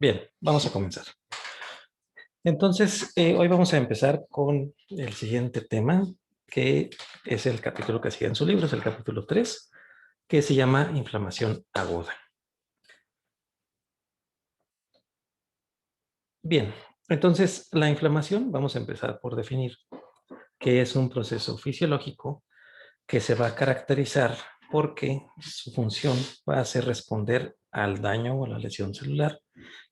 Bien, vamos a comenzar. Entonces, hoy vamos a empezar con el siguiente tema, que es el capítulo que sigue en su libro, es el capítulo 3, que se llama inflamación aguda. Bien, entonces la inflamación, vamos a empezar por definir que es un proceso fisiológico que se va a caracterizar porque su función va a ser responder al daño o la lesión celular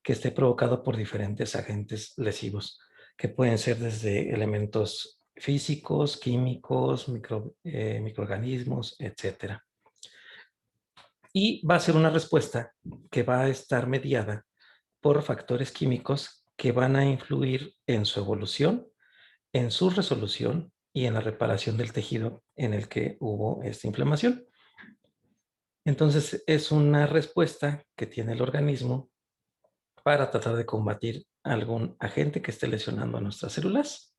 que esté provocado por diferentes agentes lesivos, que pueden ser desde elementos físicos, químicos, microorganismos, etc. Y va a ser una respuesta que va a estar mediada por factores químicos que van a influir en su evolución, en su resolución y en la reparación del tejido en el que hubo esta inflamación. Entonces, es una respuesta que tiene el organismo para tratar de combatir algún agente que esté lesionando a nuestras células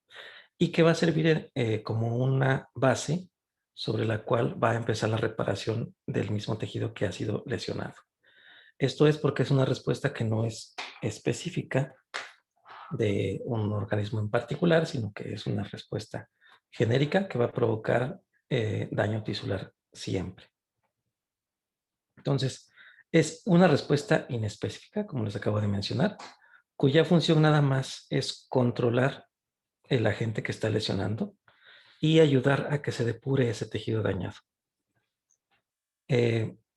y que va a servir como una base sobre la cual va a empezar la reparación del mismo tejido que ha sido lesionado. Esto es porque es una respuesta que no es específica de un organismo en particular, sino que es una respuesta genérica que va a provocar daño tisular siempre. Entonces, es una respuesta inespecífica, como les acabo de mencionar, cuya función nada más es controlar el agente que está lesionando y ayudar a que se depure ese tejido dañado.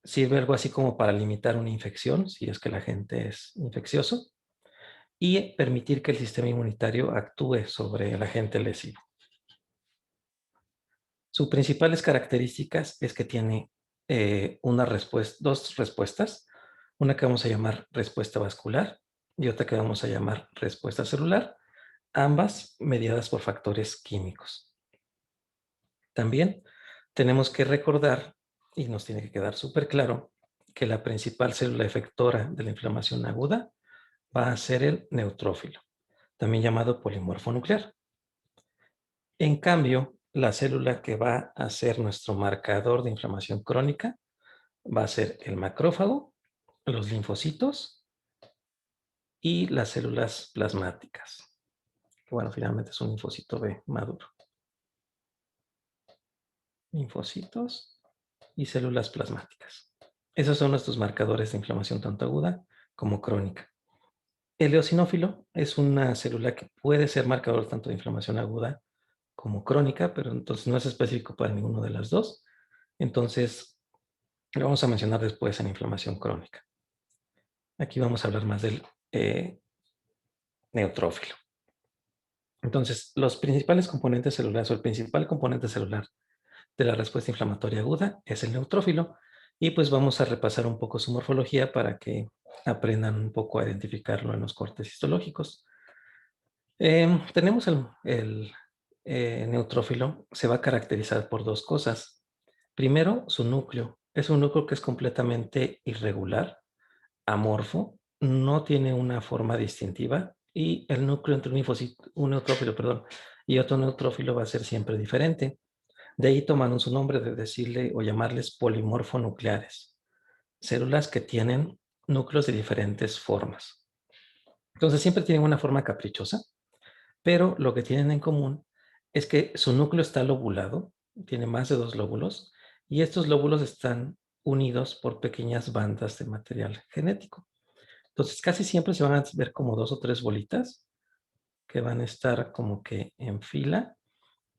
Sirve algo así como para limitar una infección, si es que el agente es infeccioso, y permitir que el sistema inmunitario actúe sobre el agente lesivo. Sus principales características es que tiene dos respuestas, una que vamos a llamar respuesta vascular y otra que vamos a llamar respuesta celular, ambas mediadas por factores químicos. También tenemos que recordar, y nos tiene que quedar súper claro, que la principal célula efectora de la inflamación aguda va a ser el neutrófilo, también llamado polimorfo nuclear. En cambio, la célula que va a ser nuestro marcador de inflamación crónica va a ser el macrófago, los linfocitos y las células plasmáticas, que bueno, finalmente es un linfocito B maduro. Linfocitos y células plasmáticas. Esos son nuestros marcadores de inflamación tanto aguda como crónica. El eosinófilo es una célula que puede ser marcador tanto de inflamación aguda como crónica, pero entonces no es específico para ninguno de las dos. Entonces, lo vamos a mencionar después en inflamación crónica. Aquí vamos a hablar más del neutrófilo. Entonces, los principales componentes celulares o el principal componente celular de la respuesta inflamatoria aguda es el neutrófilo y pues vamos a repasar un poco su morfología para que aprendan un poco a identificarlo en los cortes histológicos. Tenemos el neutrófilo, se va a caracterizar por dos cosas. Primero, su núcleo. Es un núcleo que es completamente irregular, amorfo, no tiene una forma distintiva y el núcleo entre un neutrófilo, perdón, y otro neutrófilo va a ser siempre diferente. De ahí tomaron su nombre de decirle o llamarles polimorfonucleares, células que tienen núcleos de diferentes formas. Entonces siempre tienen una forma caprichosa, pero lo que tienen en común es que su núcleo está lobulado, tiene más de 2 lóbulos, y estos lóbulos están unidos por pequeñas bandas de material genético. Entonces casi siempre se van a ver como 2 o 3 bolitas que van a estar como que en fila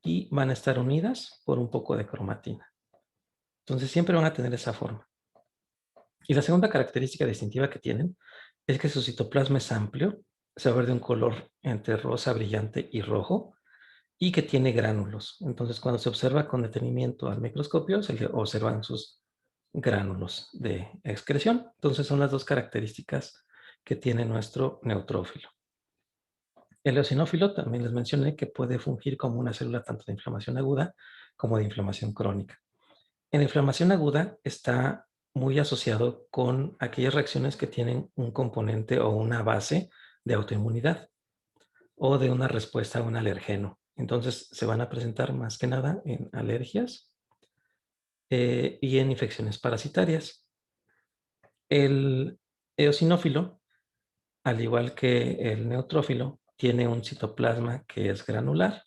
y van a estar unidas por un poco de cromatina. Entonces siempre van a tener esa forma. Y la segunda característica distintiva que tienen es que su citoplasma es amplio, se va a ver de un color entre rosa brillante y rojo, y que tiene gránulos. Entonces, cuando se observa con detenimiento al microscopio, se le observan sus gránulos de excreción. Entonces, son las dos características que tiene nuestro neutrófilo. El eosinófilo también les mencioné que puede fungir como una célula tanto de inflamación aguda como de inflamación crónica. En inflamación aguda está muy asociado con aquellas reacciones que tienen un componente o una base de autoinmunidad o de una respuesta a un alergeno. Entonces se van a presentar más que nada en alergias y en infecciones parasitarias. El eosinófilo al igual que el neutrófilo, tiene un citoplasma que es granular,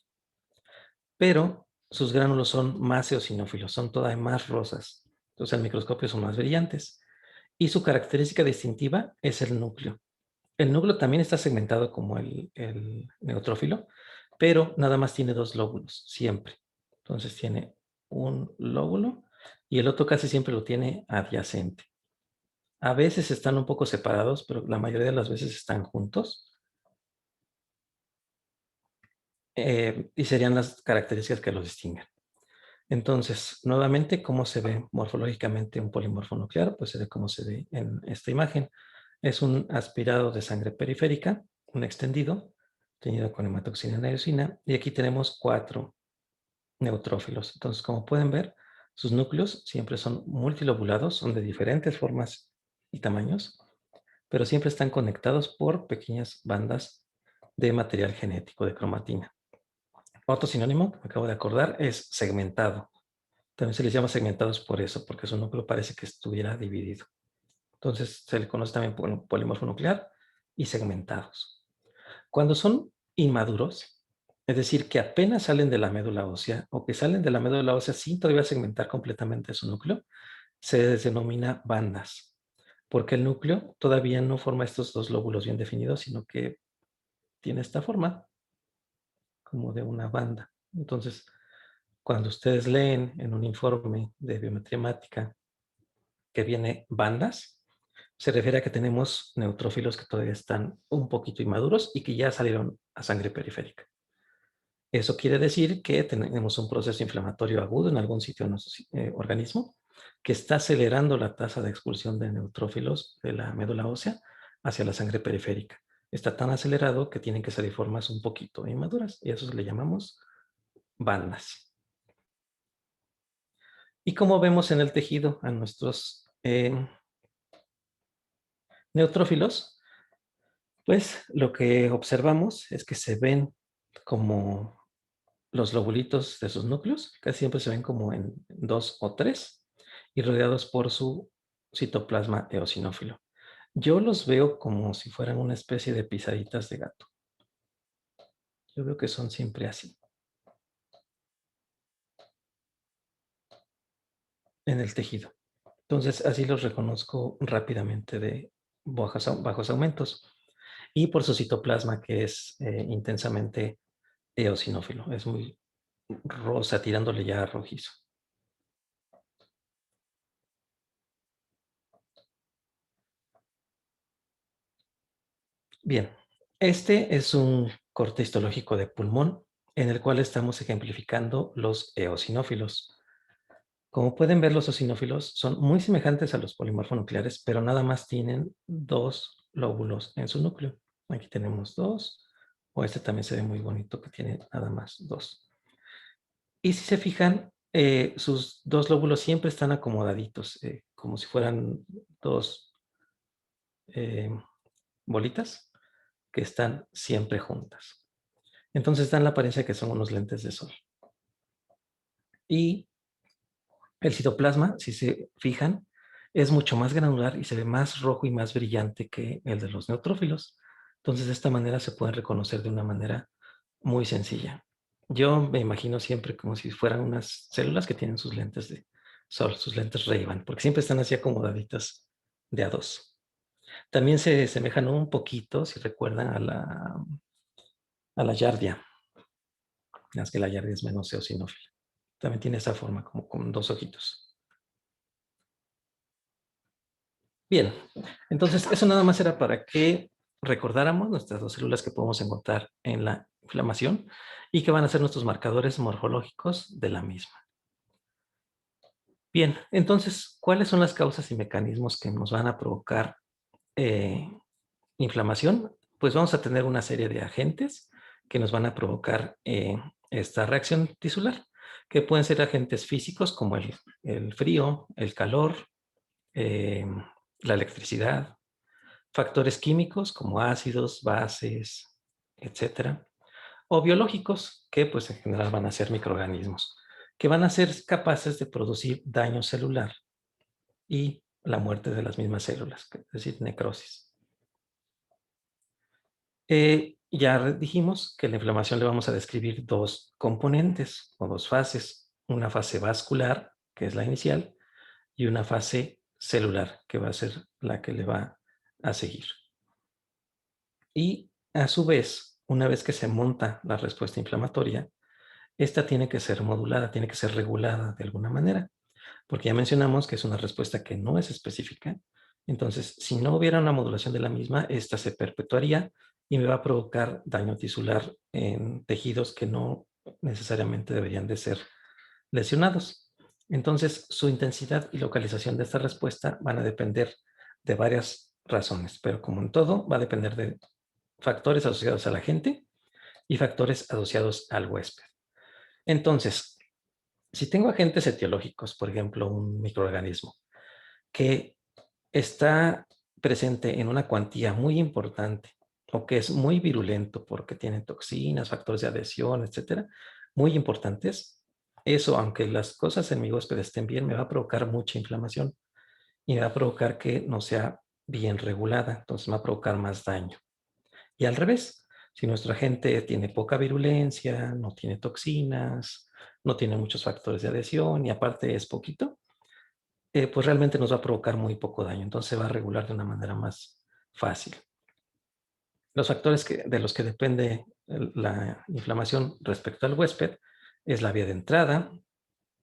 pero sus gránulos son más eosinófilos, son todavía más rosas. Entonces, al microscopio son más brillantes. Y su característica distintiva es el núcleo. El núcleo también está segmentado como el neutrófilo, pero nada más tiene dos lóbulos, siempre. Entonces tiene un lóbulo y el otro casi siempre lo tiene adyacente. A veces están un poco separados, pero la mayoría de las veces están juntos. Y serían las características que los distinguen. Entonces, nuevamente, ¿cómo se ve morfológicamente un polimorfo nuclear? Pues se ve como se ve en esta imagen. Es un aspirado de sangre periférica, un extendido, teñido con hematoxina y eosina, y aquí tenemos 4 neutrófilos. Entonces, como pueden ver, sus núcleos siempre son multilobulados, son de diferentes formas y tamaños, pero siempre están conectados por pequeñas bandas de material genético, de cromatina. Otro sinónimo que me acabo de acordar es segmentado. También se les llama segmentados por eso, porque su núcleo parece que estuviera dividido. Entonces se le conoce también como polimorfo nuclear y segmentados. Cuando son inmaduros, es decir, que apenas salen de la médula ósea o que salen de la médula ósea sin todavía segmentar completamente su núcleo, se denomina bandas, porque el núcleo todavía no forma estos dos lóbulos bien definidos, sino que tiene esta forma como de una banda. Entonces, cuando ustedes leen en un informe de biometría hemática que viene bandas, se refiere a que tenemos neutrófilos que todavía están un poquito inmaduros y que ya salieron a sangre periférica. Eso quiere decir que tenemos un proceso inflamatorio agudo en algún sitio de nuestro organismo que está acelerando la tasa de expulsión de neutrófilos de la médula ósea hacia la sangre periférica. Está tan acelerado que tienen que salir formas un poquito inmaduras y a eso le llamamos bandas. Y como vemos en el tejido a nuestros neutrófilos, pues lo que observamos es que se ven como los lobulitos de sus núcleos, casi siempre se ven como en 2 o 3 y rodeados por su citoplasma eosinófilo. Yo los veo como si fueran una especie de pisaditas de gato. Yo veo que son siempre así, en el tejido. Entonces, así los reconozco rápidamente de bajos aumentos. Y por su citoplasma, que es intensamente eosinófilo. Es muy rosa, tirándole ya a rojizo. Bien, este es un corte histológico de pulmón en el cual estamos ejemplificando los eosinófilos. Como pueden ver, los eosinófilos son muy semejantes a los polimorfonucleares, pero nada más tienen dos lóbulos en su núcleo. Aquí tenemos dos, o este también se ve muy bonito que tiene nada más dos. Y si se fijan, sus dos lóbulos siempre están acomodaditos, como si fueran dos eh, bolitas que están siempre juntas. Entonces dan la apariencia que son unos lentes de sol. Y el citoplasma, si se fijan, es mucho más granular y se ve más rojo y más brillante que el de los neutrófilos. Entonces, de esta manera se pueden reconocer de una manera muy sencilla. Yo me imagino siempre como si fueran unas células que tienen sus lentes de sol, sus lentes Ray-Ban, porque siempre están así acomodaditas de a dos. También se semejan un poquito, si recuerdan, a la yardia. Es que la yardia es menos eosinófila. También tiene esa forma, como con dos ojitos. Bien, entonces eso nada más era para que recordáramos nuestras dos células que podemos encontrar en la inflamación y que van a ser nuestros marcadores morfológicos de la misma. Bien, entonces, ¿cuáles son las causas y mecanismos que nos van a provocar eh, inflamación? Pues vamos a tener una serie de agentes que nos van a provocar esta reacción tisular, que pueden ser agentes físicos como el frío, el calor, eh, la electricidad, factores químicos como ácidos, bases, etcétera, o biológicos que pues en general van a ser microorganismos que van a ser capaces de producir daño celular y la muerte de las mismas células, es decir, necrosis. Ya dijimos que la inflamación le vamos a describir dos componentes o dos fases. Una fase vascular, que es la inicial, y una fase celular, que va a ser la que le va a seguir. Y a su vez, una vez que se monta la respuesta inflamatoria, esta tiene que ser modulada, tiene que ser regulada de alguna manera, porque ya mencionamos que es una respuesta que no es específica. Entonces, si no hubiera una modulación de la misma, esta se perpetuaría y me va a provocar daño tisular en tejidos que no necesariamente deberían de ser lesionados. Entonces, su intensidad y localización de esta respuesta van a depender de varias razones, pero como en todo, va a depender de factores asociados a la gente y factores asociados al huésped. Entonces, si tengo agentes etiológicos, por ejemplo, un microorganismo que está presente en una cuantía muy importante o que es muy virulento porque tiene toxinas, factores de adhesión, etcétera, muy importantes, eso, aunque las cosas en mi huésped estén bien, me va a provocar mucha inflamación y me va a provocar que no sea bien regulada, entonces me va a provocar más daño. Y al revés, si nuestro agente tiene poca virulencia, no tiene toxinas, no tiene muchos factores de adhesión y aparte es poquito, pues realmente nos va a provocar muy poco daño. Entonces se va a regular de una manera más fácil. Los factores de los que depende la inflamación respecto al huésped es la vía de entrada,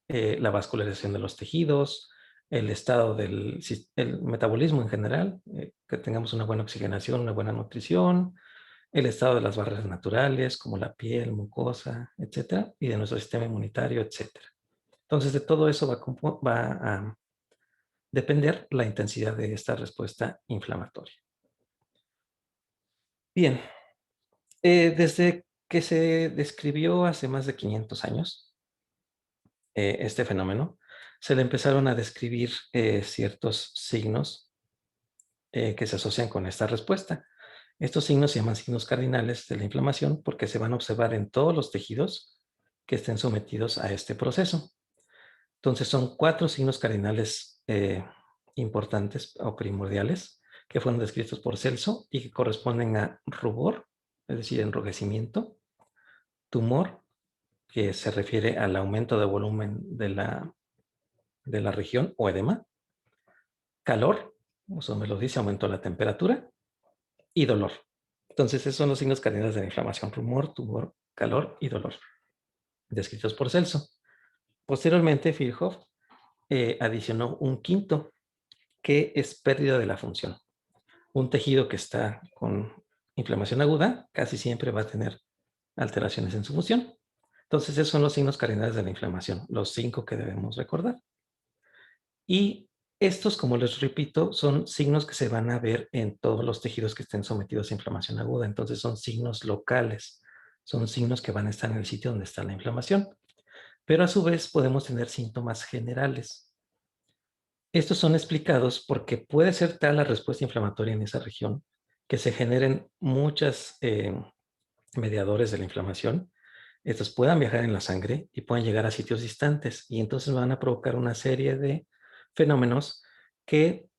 la vascularización de los tejidos, el estado del el metabolismo en general, que tengamos una buena oxigenación, una buena nutrición, el estado de las barreras naturales, como la piel, mucosa, etcétera, y de nuestro sistema inmunitario, etcétera. Entonces, de todo eso va a depender la intensidad de esta respuesta inflamatoria. Bien, desde que se describió hace más de 500 años este fenómeno, se le empezaron a describir ciertos signos que se asocian con esta respuesta. Estos signos se llaman signos cardinales de la inflamación porque se van a observar en todos los tejidos que estén sometidos a este proceso. Entonces son 4 signos cardinales importantes o primordiales que fueron descritos por Celso y que corresponden a rubor, es decir, enrojecimiento, tumor, que se refiere al aumento de volumen de la región o edema, calor, eso me lo dice, aumentó la temperatura, y dolor. Entonces, esos son los signos cardinales de la inflamación: rumor, tumor, calor y dolor, descritos por Celso. Posteriormente, Virchow adicionó un quinto, que es pérdida de la función. Un tejido que está con inflamación aguda casi siempre va a tener alteraciones en su función. Entonces, esos son los signos cardinales de la inflamación, los 5 que debemos recordar. Y estos, como les repito, son signos que se van a ver en todos los tejidos que estén sometidos a inflamación aguda. Entonces son signos locales, son signos que van a estar en el sitio donde está la inflamación. Pero a su vez podemos tener síntomas generales. Estos son explicados porque puede ser tal la respuesta inflamatoria en esa región que se generen muchos mediadores de la inflamación. Estos puedan viajar en la sangre y pueden llegar a sitios distantes y entonces van a provocar una serie de fenómenos que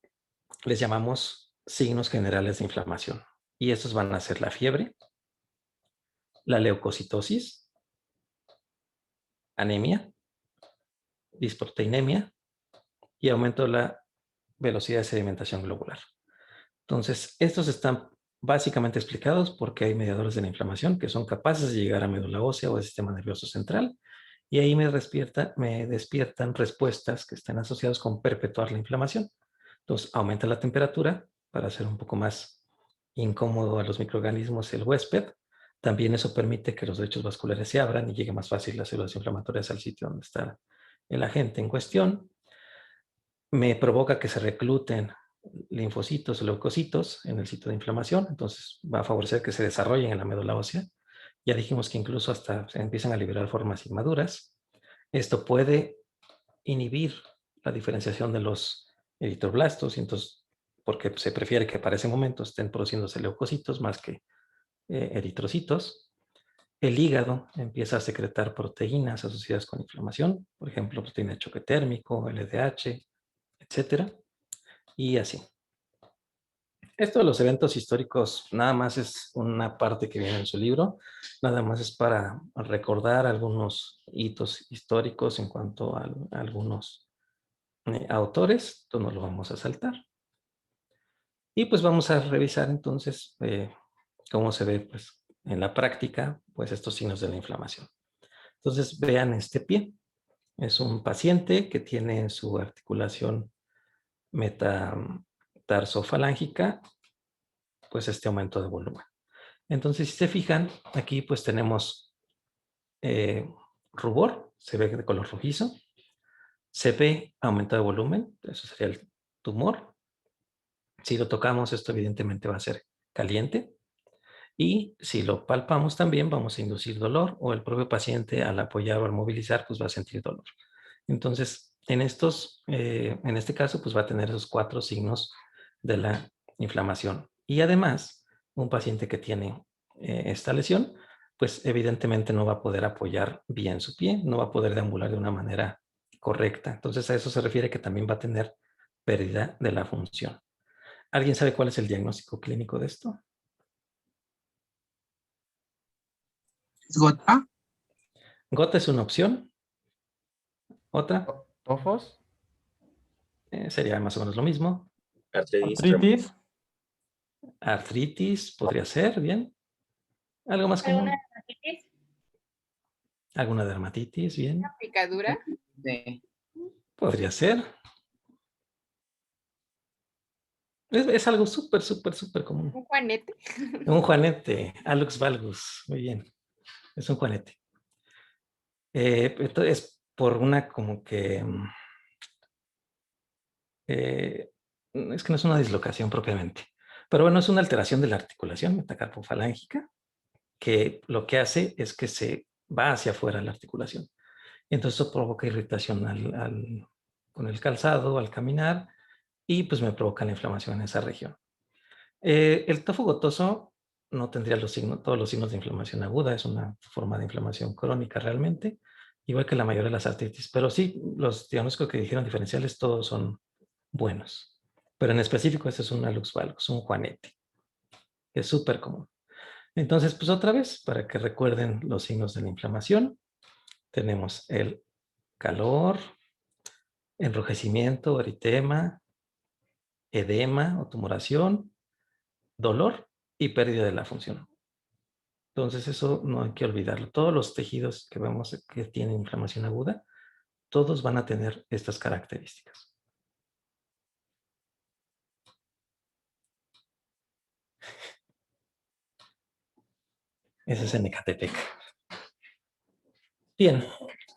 les llamamos signos generales de inflamación. Y estos van a ser la fiebre, la leucocitosis, anemia, disproteinemia y aumento de la velocidad de sedimentación globular. Entonces, estos están básicamente explicados porque hay mediadores de la inflamación que son capaces de llegar a médula ósea o al sistema nervioso central y ahí me despiertan respuestas que están asociadas con perpetuar la inflamación. Entonces, aumenta la temperatura para hacer un poco más incómodo a los microorganismos el huésped. También eso permite que los lechos vasculares se abran y llegue más fácil las células inflamatorias al sitio donde está el agente en cuestión. Me provoca que se recluten linfocitos o leucocitos en el sitio de inflamación, entonces va a favorecer que se desarrollen en la médula ósea. Ya dijimos que incluso hasta se empiezan a liberar formas inmaduras. Esto puede inhibir la diferenciación de los eritroblastos, y entonces, porque se prefiere que para ese momento estén produciéndose leucocitos más que eritrocitos. El hígado empieza a secretar proteínas asociadas con inflamación, por ejemplo, proteína de choque térmico, LDH, etcétera, y así. Esto de los eventos históricos nada más es una parte que viene en su libro, nada más es para recordar algunos hitos históricos en cuanto a algunos autores, entonces no lo vamos a saltar. Y pues vamos a revisar entonces cómo se ve pues, en la práctica pues, estos signos de la inflamación. Entonces vean este pie. Es un paciente que tiene su articulación metatarsofalangica, pues este aumento de volumen. Entonces, si se fijan, aquí pues tenemos rubor, se ve de color rojizo, se ve aumento de volumen, eso sería el tumor. Si lo tocamos, esto evidentemente va a ser caliente. Y si lo palpamos también, vamos a inducir dolor o el propio paciente al apoyar o al movilizar, pues va a sentir dolor. Entonces, en este caso, pues va a tener esos 4 signos de la inflamación. Y además, un paciente que tiene esta lesión, pues evidentemente no va a poder apoyar bien su pie, no va a poder deambular de una manera correcta. Entonces, a eso se refiere que también va a tener pérdida de la función. ¿Alguien sabe cuál es el diagnóstico clínico de esto? ¿Es gota? Gota es una opción. Otra ¿Tofos? sería más o menos lo mismo. Artritis. Artritis podría ser, bien. Algo más común. ¿Alguna dermatitis? ¿Alguna dermatitis? Bien. ¿Una picadura? Sí. Podría ser. Es algo súper, súper, súper común. ¿Un juanete? Un juanete, Alux valgus. Muy bien. Es un juanete. Esto es por una como que... es que no es una dislocación propiamente. Pero bueno, es una alteración de la articulación metacarpofalángica que lo que hace es que se va hacia afuera la articulación. Entonces eso provoca irritación con el calzado, al caminar, y pues me provoca la inflamación en esa región. El tofo gotoso no tendría todos los signos de inflamación aguda, es una forma de inflamación crónica realmente, igual que la mayoría de las artritis, pero sí, los diagnósticos que dijeron diferenciales todos son buenos, pero en específico este es un Alux valgus, un juanete, que es súper común. Entonces, pues otra vez, para que recuerden los signos de la inflamación, tenemos el calor, enrojecimiento, eritema, edema o tumoración, dolor y pérdida de la función. Entonces eso no hay que olvidarlo. Todos los tejidos que vemos que tienen inflamación aguda, todos van a tener estas características. Ese es en Ecatepec. Bien,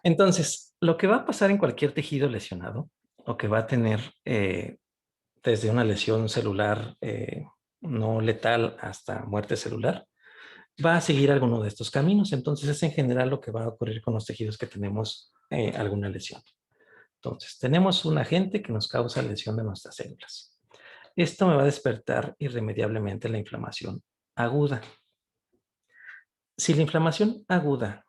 entonces, lo que va a pasar en cualquier tejido lesionado, o que va a tener desde una lesión celular no letal hasta muerte celular, va a seguir alguno de estos caminos. Entonces es en general lo que va a ocurrir con los tejidos que tenemos alguna lesión. Entonces, tenemos un agente que nos causa lesión de nuestras células. Esto me va a despertar irremediablemente la inflamación aguda. Si la inflamación aguda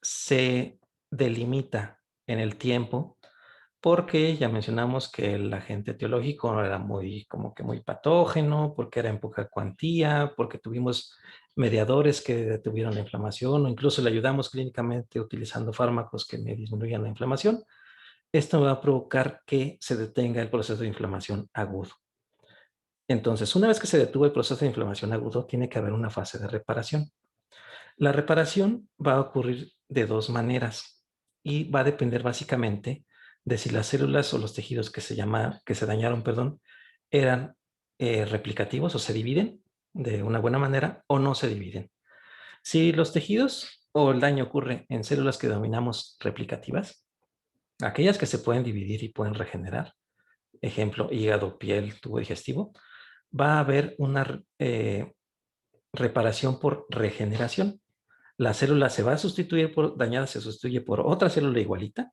se delimita en el tiempo, porque ya mencionamos que el agente etiológico era como que muy patógeno, porque era en poca cuantía, porque tuvimos mediadores que detuvieron la inflamación o incluso le ayudamos clínicamente utilizando fármacos que me disminuyan la inflamación. Esto va a provocar que se detenga el proceso de inflamación agudo. Entonces, una vez que se detuvo el proceso de inflamación agudo, tiene que haber una fase de reparación. La reparación va a ocurrir de 2 maneras y va a depender básicamente de si las células o los tejidos que se dañaron, eran replicativos o se dividen de una buena manera o no se dividen. Si los tejidos o el daño ocurre en células que denominamos replicativas, aquellas que se pueden dividir y pueden regenerar, ejemplo, hígado, piel, tubo digestivo, va a haber una reparación por regeneración. La célula se va a sustituir por dañada, se sustituye por otra célula igualita,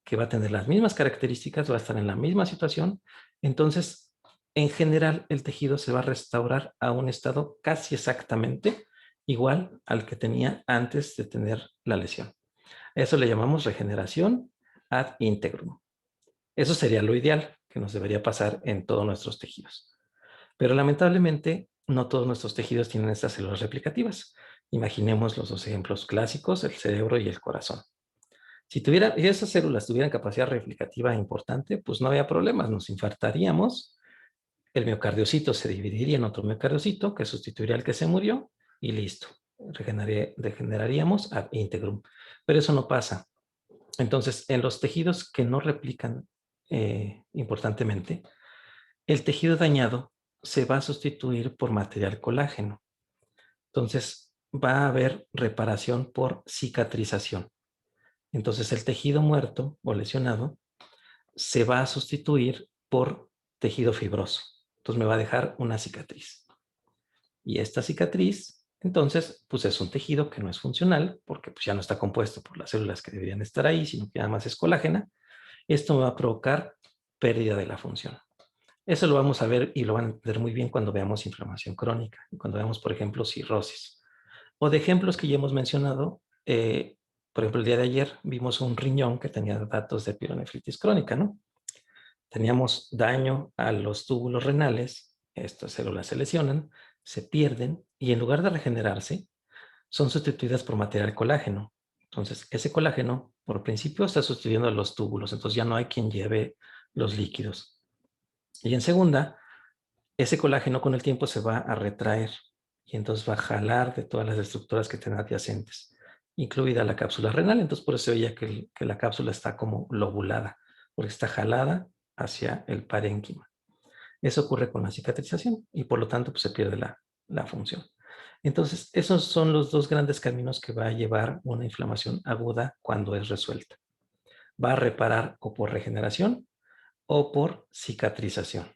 que va a tener las mismas características, va a estar en la misma situación. Entonces, en general, el tejido se va a restaurar a un estado casi exactamente igual al que tenía antes de tener la lesión. Eso le llamamos regeneración ad integrum. Eso sería lo ideal, que nos debería pasar en todos nuestros tejidos. Pero lamentablemente, no todos nuestros tejidos tienen estas células replicativas. Imaginemos los dos ejemplos clásicos, el cerebro y el corazón. Si esas células tuvieran capacidad replicativa importante, pues no había problemas, nos infartaríamos, el miocardiocito se dividiría en otro miocardiocito que sustituiría al que se murió y listo, regeneraríamos ad integrum. Pero eso no pasa. Entonces, en los tejidos que no replican importantemente, el tejido dañado se va a sustituir por material colágeno. Entonces, va a haber reparación por cicatrización. Entonces, el tejido muerto o lesionado se va a sustituir por tejido fibroso. Entonces, me va a dejar una cicatriz. Y esta cicatriz, entonces, pues es un tejido que no es funcional porque pues, ya no está compuesto por las células que deberían estar ahí, sino que además es colágena. Esto me va a provocar pérdida de la función. Eso lo vamos a ver y lo van a entender muy bien cuando veamos inflamación crónica, cuando veamos, por ejemplo, cirrosis. O de ejemplos que ya hemos mencionado, por ejemplo, el día de ayer vimos un riñón que tenía datos de pielonefritis crónica, ¿no? Teníamos daño a los túbulos renales, estas células se lesionan, se pierden y en lugar de regenerarse, son sustituidas por material colágeno. Entonces, ese colágeno, por principio, está sustituyendo a los túbulos, entonces ya no hay quien lleve los líquidos. Y en segunda, ese colágeno con el tiempo se va a retraer y entonces va a jalar de todas las estructuras que tienen adyacentes, incluida la cápsula renal. Entonces por eso se veía que la cápsula está como lobulada, porque está jalada hacia el parénquima. Eso ocurre con la cicatrización y por lo tanto pues, se pierde la función. Entonces esos son los dos grandes caminos que va a llevar una inflamación aguda cuando es resuelta. Va a reparar o por regeneración o por cicatrización.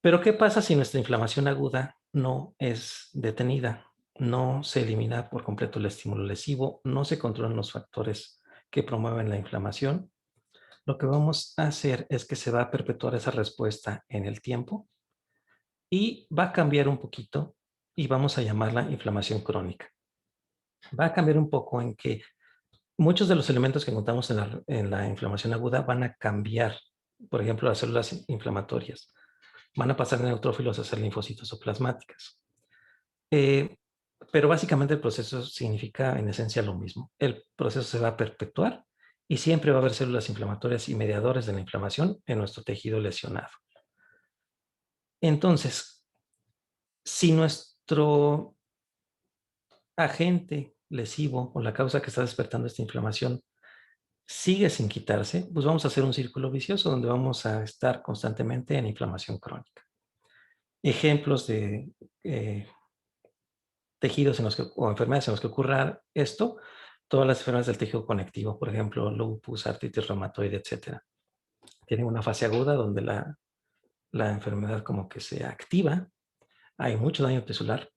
Pero ¿qué pasa si nuestra inflamación aguda no es detenida? No se elimina por completo el estímulo lesivo, no se controlan los factores que promueven la inflamación. Lo que vamos a hacer es que se va a perpetuar esa respuesta en el tiempo y va a cambiar un poquito y vamos a llamarla inflamación crónica. Va a cambiar un poco en que muchos de los elementos que encontramos en la inflamación aguda van a cambiar. Por ejemplo, las células inflamatorias van a pasar de neutrófilos a ser linfocitos o plasmáticas. Pero básicamente el proceso significa en esencia lo mismo. El proceso se va a perpetuar y siempre va a haber células inflamatorias y mediadores de la inflamación en nuestro tejido lesionado. Entonces, si nuestro agente lesivo o la causa que está despertando esta inflamación sigue sin quitarse, pues vamos a hacer un círculo vicioso donde vamos a estar constantemente en inflamación crónica. Ejemplos de tejidos o enfermedades en los que ocurra esto, todas las enfermedades del tejido conectivo, por ejemplo, lupus, artritis reumatoide, etc. Tienen una fase aguda donde la enfermedad como que se activa, hay mucho daño tisular,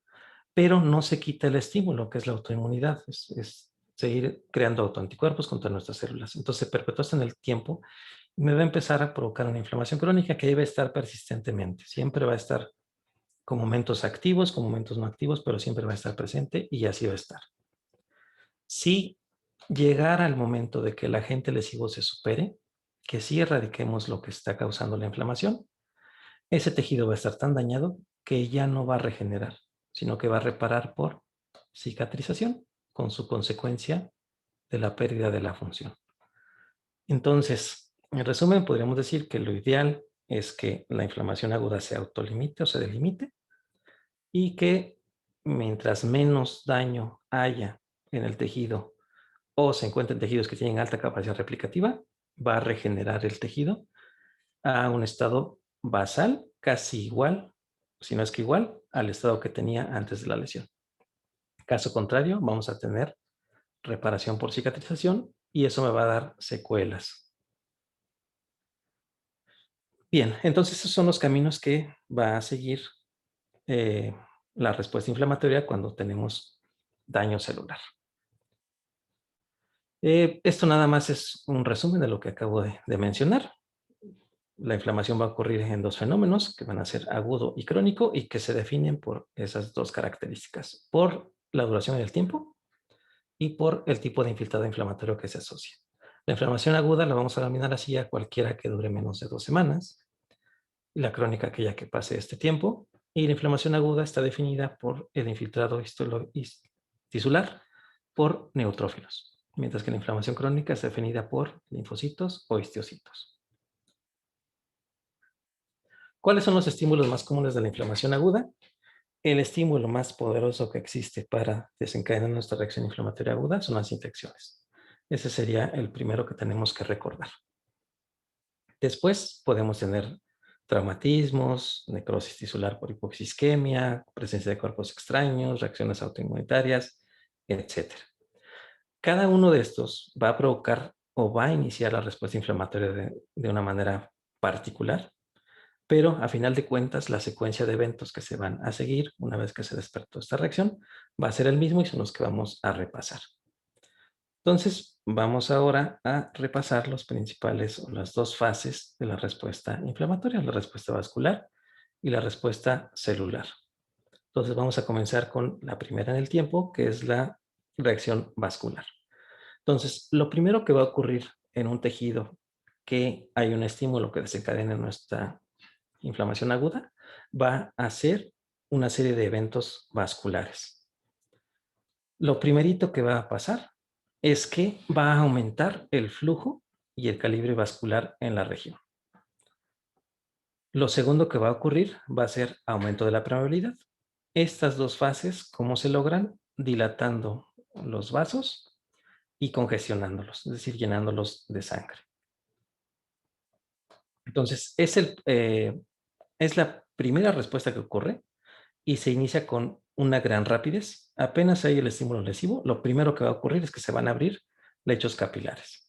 pero no se quita el estímulo, que es la autoinmunidad, es seguir creando autoanticuerpos contra nuestras células. Entonces se perpetúa en el tiempo y me va a empezar a provocar una inflamación crónica que debe estar persistentemente. Siempre va a estar con momentos activos, con momentos no activos, pero siempre va a estar presente y así va a estar. Si llegara el momento de que el agente lesivo se supere, que sí erradiquemos lo que está causando la inflamación, ese tejido va a estar tan dañado que ya no va a regenerar, sino que va a reparar por cicatrización, con su consecuencia de la pérdida de la función. Entonces, en resumen, podríamos decir que lo ideal es que la inflamación aguda se autolimite o se delimite y que mientras menos daño haya en el tejido o se encuentren tejidos que tienen alta capacidad replicativa, va a regenerar el tejido a un estado basal, casi igual, si no es que igual, al estado que tenía antes de la lesión. Caso contrario, vamos a tener reparación por cicatrización y eso me va a dar secuelas. Bien, entonces esos son los caminos que va a seguir la respuesta inflamatoria cuando tenemos daño celular. Esto nada más es un resumen de lo que acabo de mencionar. La inflamación va a ocurrir en dos fenómenos que van a ser agudo y crónico y que se definen por esas dos características, por la duración en el tiempo y por el tipo de infiltrado inflamatorio que se asocia. La inflamación aguda la vamos a denominar así a cualquiera que dure menos de 2 semanas. La crónica aquella que pase este tiempo. Y la inflamación aguda está definida por el infiltrado tisular por neutrófilos, mientras que la inflamación crónica está definida por linfocitos o histocitos. ¿Cuáles son los estímulos más comunes de la inflamación aguda? El estímulo más poderoso que existe para desencadenar nuestra reacción inflamatoria aguda son las infecciones. Ese sería el primero que tenemos que recordar. Después podemos tener traumatismos, necrosis tisular por hipoxisquemia, presencia de cuerpos extraños, reacciones autoinmunitarias, etc. Cada uno de estos va a provocar o va a iniciar la respuesta inflamatoria de una manera particular, pero a final de cuentas la secuencia de eventos que se van a seguir una vez que se despertó esta reacción va a ser el mismo y son los que vamos a repasar. Entonces, vamos ahora a repasar los principales o las dos fases de la respuesta inflamatoria, la respuesta vascular y la respuesta celular. Entonces, vamos a comenzar con la primera en el tiempo, que es la reacción vascular. Entonces, lo primero que va a ocurrir en un tejido que hay un estímulo que desencadena nuestra inflamación aguda, va a ser una serie de eventos vasculares. Lo primerito que va a pasar es que va a aumentar el flujo y el calibre vascular en la región. Lo segundo que va a ocurrir va a ser aumento de la permeabilidad. Estas dos fases, ¿cómo se logran? Dilatando los vasos y congestionándolos, es decir, llenándolos de sangre. Entonces, es la primera respuesta que ocurre y se inicia con una gran rapidez. Apenas hay el estímulo lesivo, lo primero que va a ocurrir es que se van a abrir lechos capilares.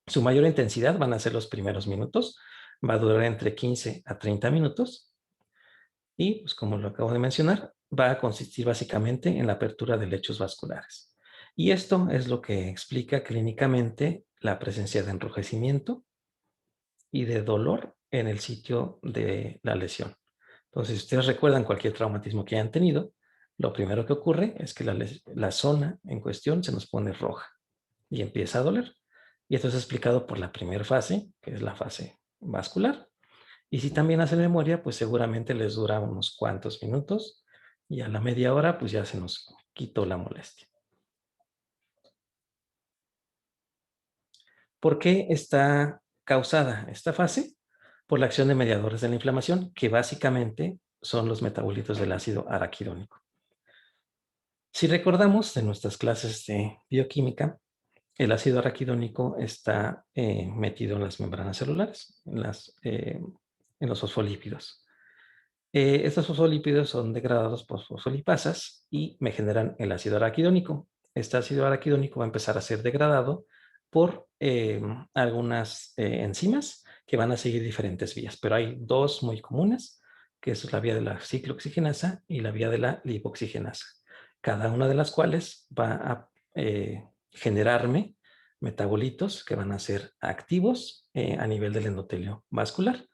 Su mayor intensidad van a ser los primeros minutos, va a durar entre 15 a 30 minutos y, pues como lo acabo de mencionar, va a consistir básicamente en la apertura de lechos vasculares. Y esto es lo que explica clínicamente la presencia de enrojecimiento y de dolor en el sitio de la lesión. Entonces, si ustedes recuerdan cualquier traumatismo que hayan tenido, lo primero que ocurre es que la zona en cuestión se nos pone roja y empieza a doler. Y esto es explicado por la primera fase, que es la fase vascular. Y si también hacen memoria, pues seguramente les dura unos cuantos minutos y a la media hora pues ya se nos quitó la molestia. ¿Por qué está causada esta fase? Por la acción de mediadores de la inflamación, que básicamente son los metabolitos del ácido araquidónico. Si recordamos de nuestras clases de bioquímica, el ácido araquidónico está metido en las membranas celulares, en los fosfolípidos. Estos fosfolípidos son degradados por fosfolipasas y me generan el ácido araquidónico. Este ácido araquidónico va a empezar a ser degradado por algunas enzimas que van a seguir diferentes vías, pero hay dos muy comunes, que es la vía de la ciclooxigenasa y la vía de la lipoxigenasa, cada una de las cuales va a generarme metabolitos que van a ser activos a nivel del endotelio vascular.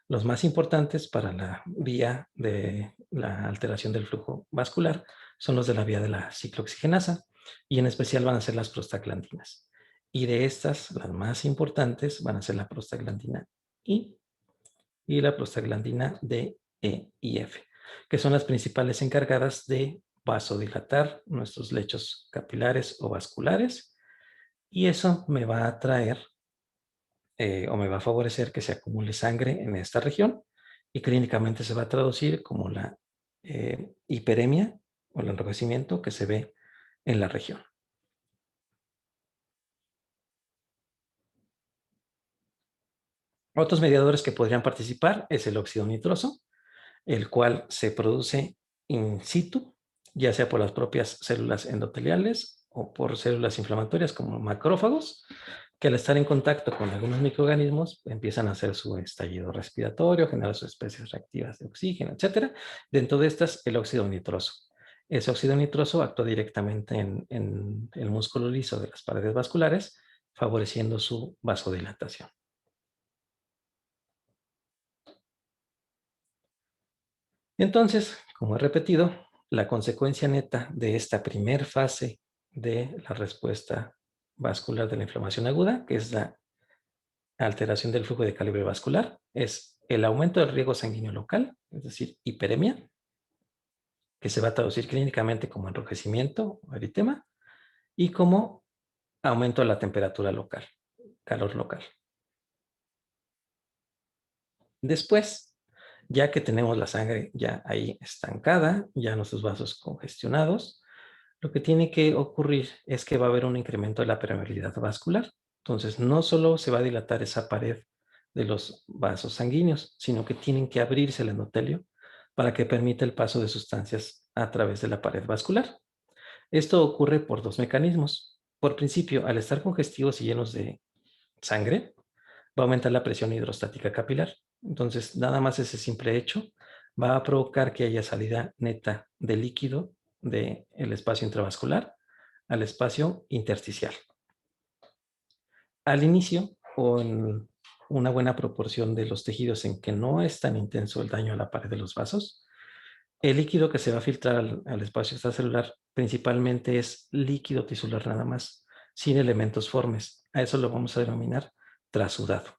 Los más importantes para la vía de la alteración del flujo vascular son los de la vía de la ciclooxigenasa y en especial van a ser las prostaglandinas. Y de estas, las más importantes van a ser la prostaglandina I y la prostaglandina D, E y F, que son las principales encargadas de vasodilatar nuestros lechos capilares o vasculares, y eso me va a traer o me va a favorecer que se acumule sangre en esta región y clínicamente se va a traducir como la hiperemia o el enrojecimiento que se ve en la región. Otros mediadores que podrían participar es el óxido nitroso, el cual se produce in situ, ya sea por las propias células endoteliales o por células inflamatorias como macrófagos, que al estar en contacto con algunos microorganismos empiezan a hacer su estallido respiratorio, generar sus especies reactivas de oxígeno, etc. Dentro de estas, el óxido nitroso. Ese óxido nitroso actúa directamente en el músculo liso de las paredes vasculares, favoreciendo su vasodilatación. Entonces, como he repetido, la consecuencia neta de esta primera fase de la respuesta vascular de la inflamación aguda, que es la alteración del flujo de calibre vascular, es el aumento del riego sanguíneo local, es decir, hiperemia, que se va a traducir clínicamente como enrojecimiento o eritema, y como aumento de la temperatura local, calor local. Después, ya que tenemos la sangre ya ahí estancada, ya nuestros vasos congestionados, lo que tiene que ocurrir es que va a haber un incremento de la permeabilidad vascular. Entonces, no solo se va a dilatar esa pared de los vasos sanguíneos, sino que tienen que abrirse el endotelio para que permita el paso de sustancias a través de la pared vascular. Esto ocurre por dos mecanismos. Por principio, al estar congestivos y llenos de sangre, va a aumentar la presión hidrostática capilar. Entonces, nada más ese simple hecho va a provocar que haya salida neta de líquido del espacio intravascular al espacio intersticial. Al inicio, o en una buena proporción de los tejidos en que no es tan intenso el daño a la pared de los vasos, el líquido que se va a filtrar al espacio extracelular principalmente es líquido tisular nada más, sin elementos formes. A eso lo vamos a denominar trasudado.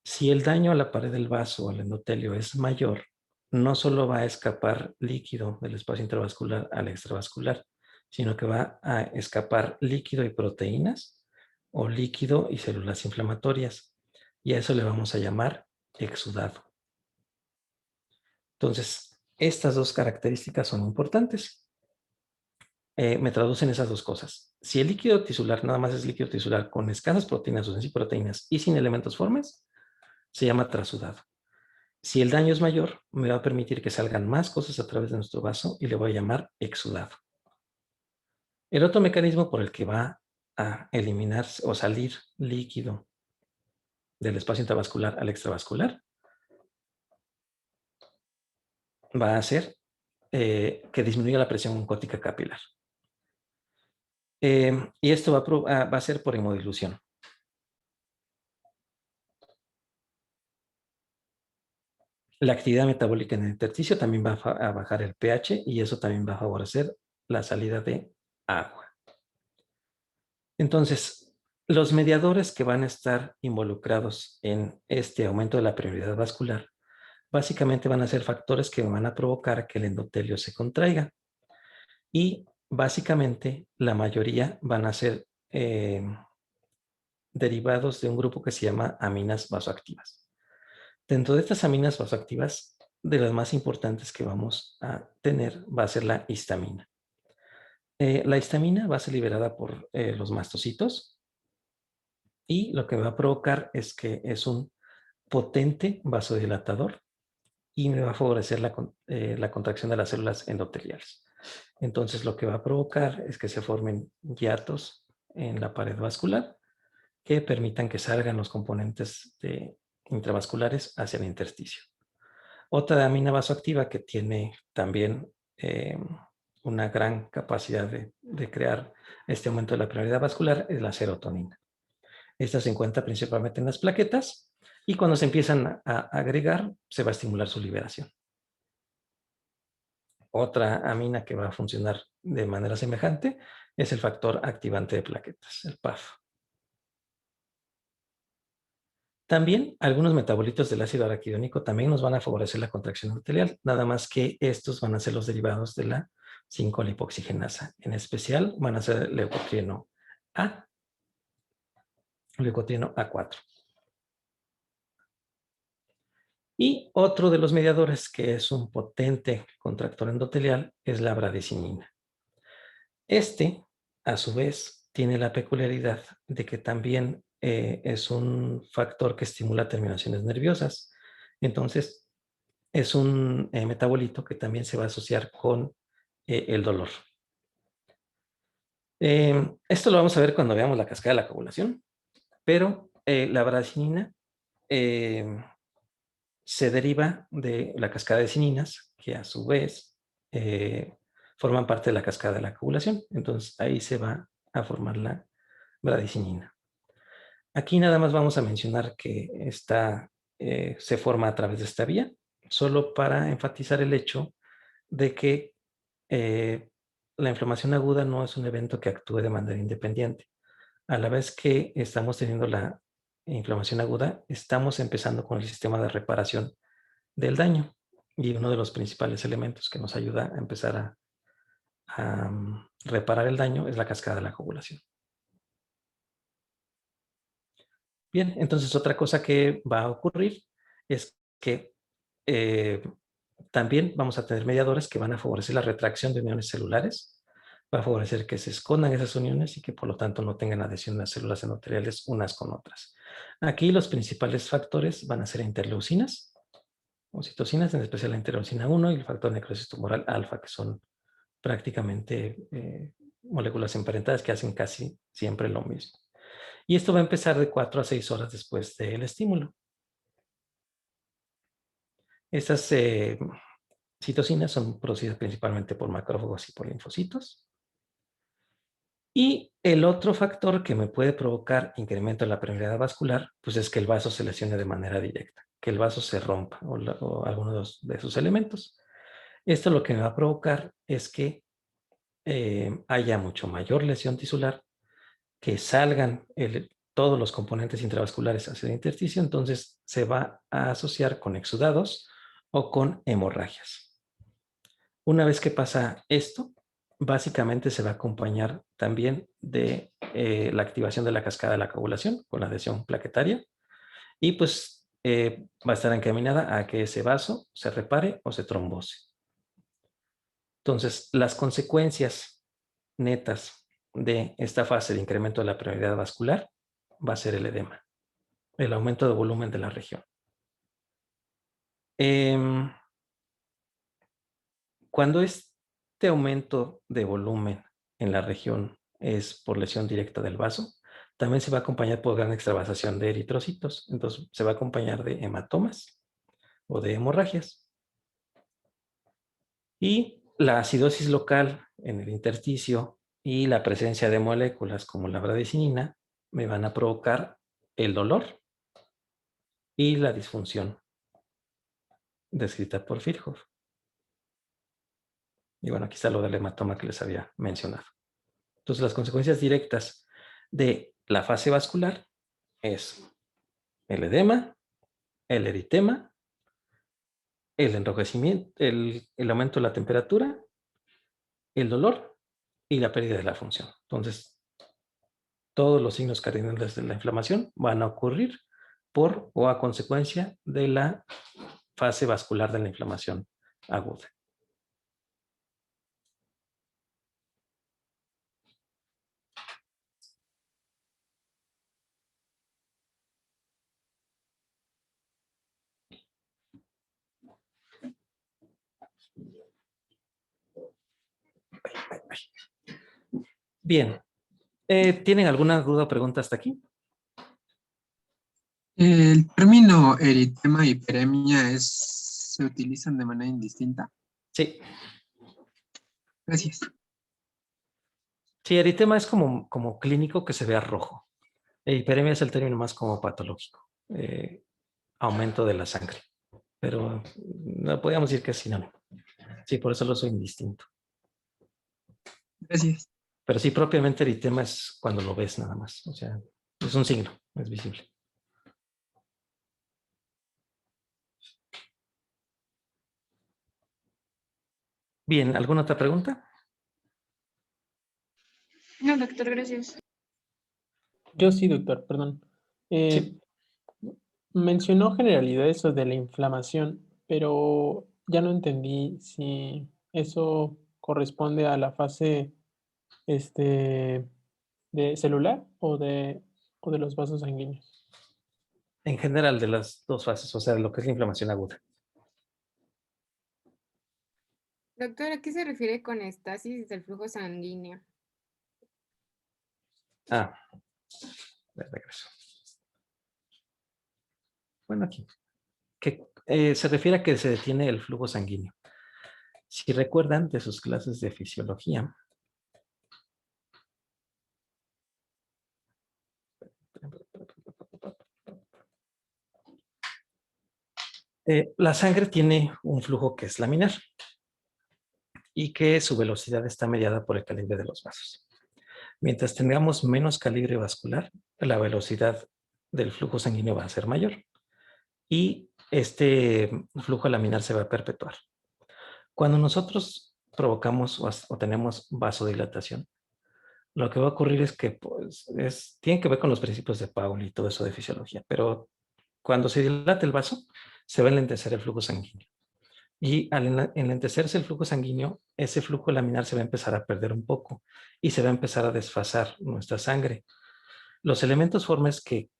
Si el daño a la pared del vaso o al endotelio es mayor, no solo va a escapar líquido del espacio intravascular al extravascular, sino que va a escapar líquido y proteínas o líquido y células inflamatorias. Y a eso le vamos a llamar exudado. Entonces, estas dos características son importantes. Me traducen esas dos cosas. Si el líquido tisular nada más es líquido tisular con escasas proteínas o sin proteínas y sin elementos formes, se llama trasudado. Si el daño es mayor, me va a permitir que salgan más cosas a través de nuestro vaso y le voy a llamar exudado. El otro mecanismo por el que va a eliminar o salir líquido del espacio intravascular al extravascular va a ser que disminuya la presión oncótica capilar. Y esto va a ser por hemodilución. La actividad metabólica en el intersticio también va a bajar el pH y eso también va a favorecer la salida de agua. Entonces, los mediadores que van a estar involucrados en este aumento de la permeabilidad vascular básicamente van a ser factores que van a provocar que el endotelio se contraiga. Y básicamente la mayoría van a ser derivados de un grupo que se llama aminas vasoactivas. Dentro de estas aminas vasoactivas, de las más importantes que vamos a tener va a ser la histamina. La histamina va a ser liberada por los mastocitos y lo que va a provocar es que es un potente vasodilatador y me va a favorecer la contracción de las células endoteliales. Entonces lo que va a provocar es que se formen hiatos en la pared vascular que permitan que salgan los componentes intravasculares hacia el intersticio. Otra amina vasoactiva que tiene también una gran capacidad de crear este aumento de la permeabilidad vascular es la serotonina. Esta se encuentra principalmente en las plaquetas y cuando se empiezan a agregar se va a estimular su liberación. Otra amina que va a funcionar de manera semejante es el factor activante de plaquetas, el PAF. También algunos metabolitos del ácido araquidónico también nos van a favorecer la contracción endotelial, nada más que estos van a ser los derivados de la 5-lipoxigenasa. En especial van a ser leucotrieno A, leucotrieno A4. Y otro de los mediadores que es un potente contractor endotelial es la bradicinina. Este, a su vez, tiene la peculiaridad de que también es un factor que estimula terminaciones nerviosas. Entonces, es un metabolito que también se va a asociar con el dolor. Esto lo vamos a ver cuando veamos la cascada de la coagulación, pero la bradicinina se deriva de la cascada de cininas, que a su vez forman parte de la cascada de la coagulación. Entonces ahí se va a formar la bradicinina. Aquí nada más vamos a mencionar que se forma a través de esta vía, solo para enfatizar el hecho de que la inflamación aguda no es un evento que actúe de manera independiente. A la vez que estamos teniendo la inflamación aguda, estamos empezando con el sistema de reparación del daño. Y uno de los principales elementos que nos ayuda a empezar a reparar el daño es la cascada de la coagulación. Bien, entonces otra cosa que va a ocurrir es que también vamos a tener mediadores que van a favorecer la retracción de uniones celulares, va a favorecer que se escondan esas uniones y que por lo tanto no tengan adhesión las células endoteliales unas con otras. Aquí los principales factores van a ser interleucinas, o citocinas, en especial la interleucina 1 y el factor de necrosis tumoral alfa, que son prácticamente moléculas emparentadas que hacen casi siempre lo mismo. Y esto va a empezar de 4 a 6 horas después del estímulo. Estas citocinas son producidas principalmente por macrófagos y por linfocitos. Y el otro factor que me puede provocar incremento en la permeabilidad vascular, pues es que el vaso se lesione de manera directa, que el vaso se rompa o alguno de sus elementos. Esto lo que me va a provocar es que haya mucho mayor lesión tisular, que salgan todos los componentes intravasculares hacia el intersticio, entonces se va a asociar con exudados o con hemorragias. Una vez que pasa esto, básicamente se va a acompañar también de la activación de la cascada de la coagulación con la adhesión plaquetaria y pues va a estar encaminada a que ese vaso se repare o se trombose. Entonces, las consecuencias netas de esta fase de incremento de la permeabilidad vascular va a ser el edema, el aumento de volumen de la región. Cuando este aumento de volumen en la región es por lesión directa del vaso, también se va a acompañar por gran extravasación de eritrocitos. Entonces, se va a acompañar de hematomas o de hemorragias. Y la acidosis local en el intersticio y la presencia de moléculas como la bradicinina me van a provocar el dolor y la disfunción descrita por Virchow. Y bueno, aquí está lo del hematoma que les había mencionado. Entonces, las consecuencias directas de la fase vascular es el edema, el eritema, el enrojecimiento, el aumento de la temperatura, el dolor y la pérdida de la función. Entonces, todos los signos cardinales de la inflamación van a ocurrir por o a consecuencia de la fase vascular de la inflamación aguda. Bien, ¿tienen alguna duda o pregunta hasta aquí? El término eritema y hiperemia se utilizan de manera indistinta. Sí. Gracias. Sí, eritema es como clínico que se vea rojo. Hiperemia es el término más como patológico. Aumento de la sangre. Pero no podríamos decir que es sinónimo. Sí, por eso lo soy indistinto. Gracias. Pero sí, propiamente eritema es cuando lo ves nada más. O sea, es un signo, es visible. Bien, ¿alguna otra pregunta? No, doctor, gracias. Yo sí, doctor, perdón. Sí. Mencionó generalidades de la inflamación, pero ya no entendí si eso corresponde a la fase de celular o de los vasos sanguíneos. En general, de las dos fases, o sea, lo que es la inflamación aguda. Doctor, ¿a qué se refiere con estasis del flujo sanguíneo? De regreso. Bueno, aquí. Que se refiere a que se detiene el flujo sanguíneo. Si recuerdan de sus clases de fisiología, la sangre tiene un flujo que es laminar. y que su velocidad está mediada por el calibre de los vasos. Mientras tengamos menos calibre vascular, la velocidad del flujo sanguíneo va a ser mayor y este flujo laminar se va a perpetuar. Cuando nosotros provocamos o tenemos vasodilatación, lo que va a ocurrir es que pues, tiene que ver con los principios de Pauli y todo eso de fisiología, pero cuando se dilata el vaso, se va a enlentecer el flujo sanguíneo. Y al enlentecerse el flujo sanguíneo, ese flujo laminar se va a empezar a perder un poco y se va a empezar a desfasar nuestra sangre. Los elementos formes que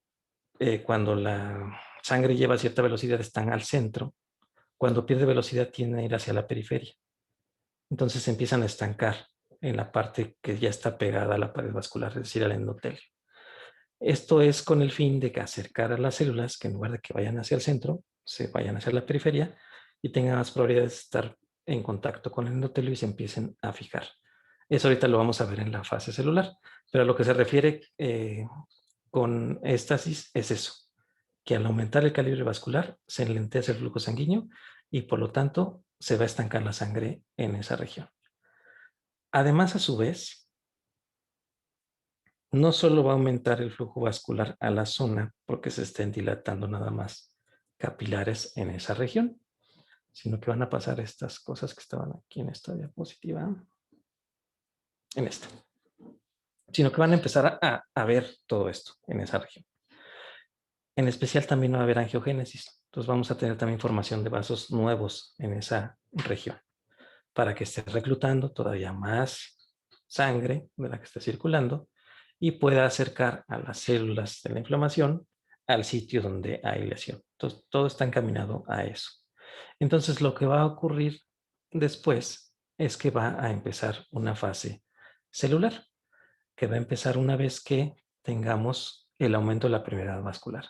cuando la sangre lleva a cierta velocidad están al centro, cuando pierde velocidad tienden a ir hacia la periferia. Entonces se empiezan a estancar en la parte que ya está pegada a la pared vascular, es decir, al endotelio. Esto es con el fin de acercar a las células que en lugar de que vayan hacia el centro, se vayan hacia la periferia y tengan más probabilidades de estar en contacto con el endotelio y se empiecen a fijar. Eso ahorita lo vamos a ver en la fase celular, pero a lo que se refiere con éstasis es eso, que al aumentar el calibre vascular se enlentece el flujo sanguíneo y por lo tanto se va a estancar la sangre en esa región. Además, a su vez, no solo va a aumentar el flujo vascular a la zona porque se estén dilatando nada más capilares en esa región, sino que van a pasar estas cosas que estaban aquí en esta diapositiva, en esta, sino que van a empezar a ver todo esto en esa región. En especial también va a haber angiogénesis, entonces vamos a tener también formación de vasos nuevos en esa región para que esté reclutando todavía más sangre de la que está circulando y pueda acercar a las células de la inflamación al sitio donde hay lesión. Entonces, todo está encaminado a eso. Entonces, lo que va a ocurrir después es que va a empezar una fase celular, que va a empezar una vez que tengamos el aumento de la permeabilidad vascular.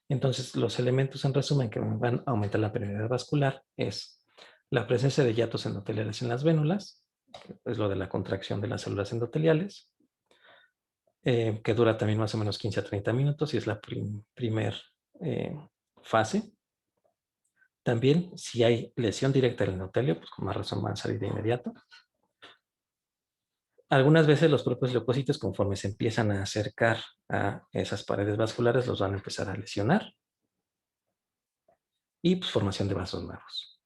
Entonces, los elementos en resumen que van a aumentar la permeabilidad vascular es la presencia de hiatos endoteliales en las vénulas, que es lo de la contracción de las células endoteliales, que dura también más o menos 15 a 30 minutos y es la primer fase. También, si hay lesión directa del endotelio, pues con más razón van a salir de inmediato. Algunas veces los propios leucocitos, conforme se empiezan a acercar a esas paredes vasculares, los van a empezar a lesionar. Y pues formación de vasos nuevos.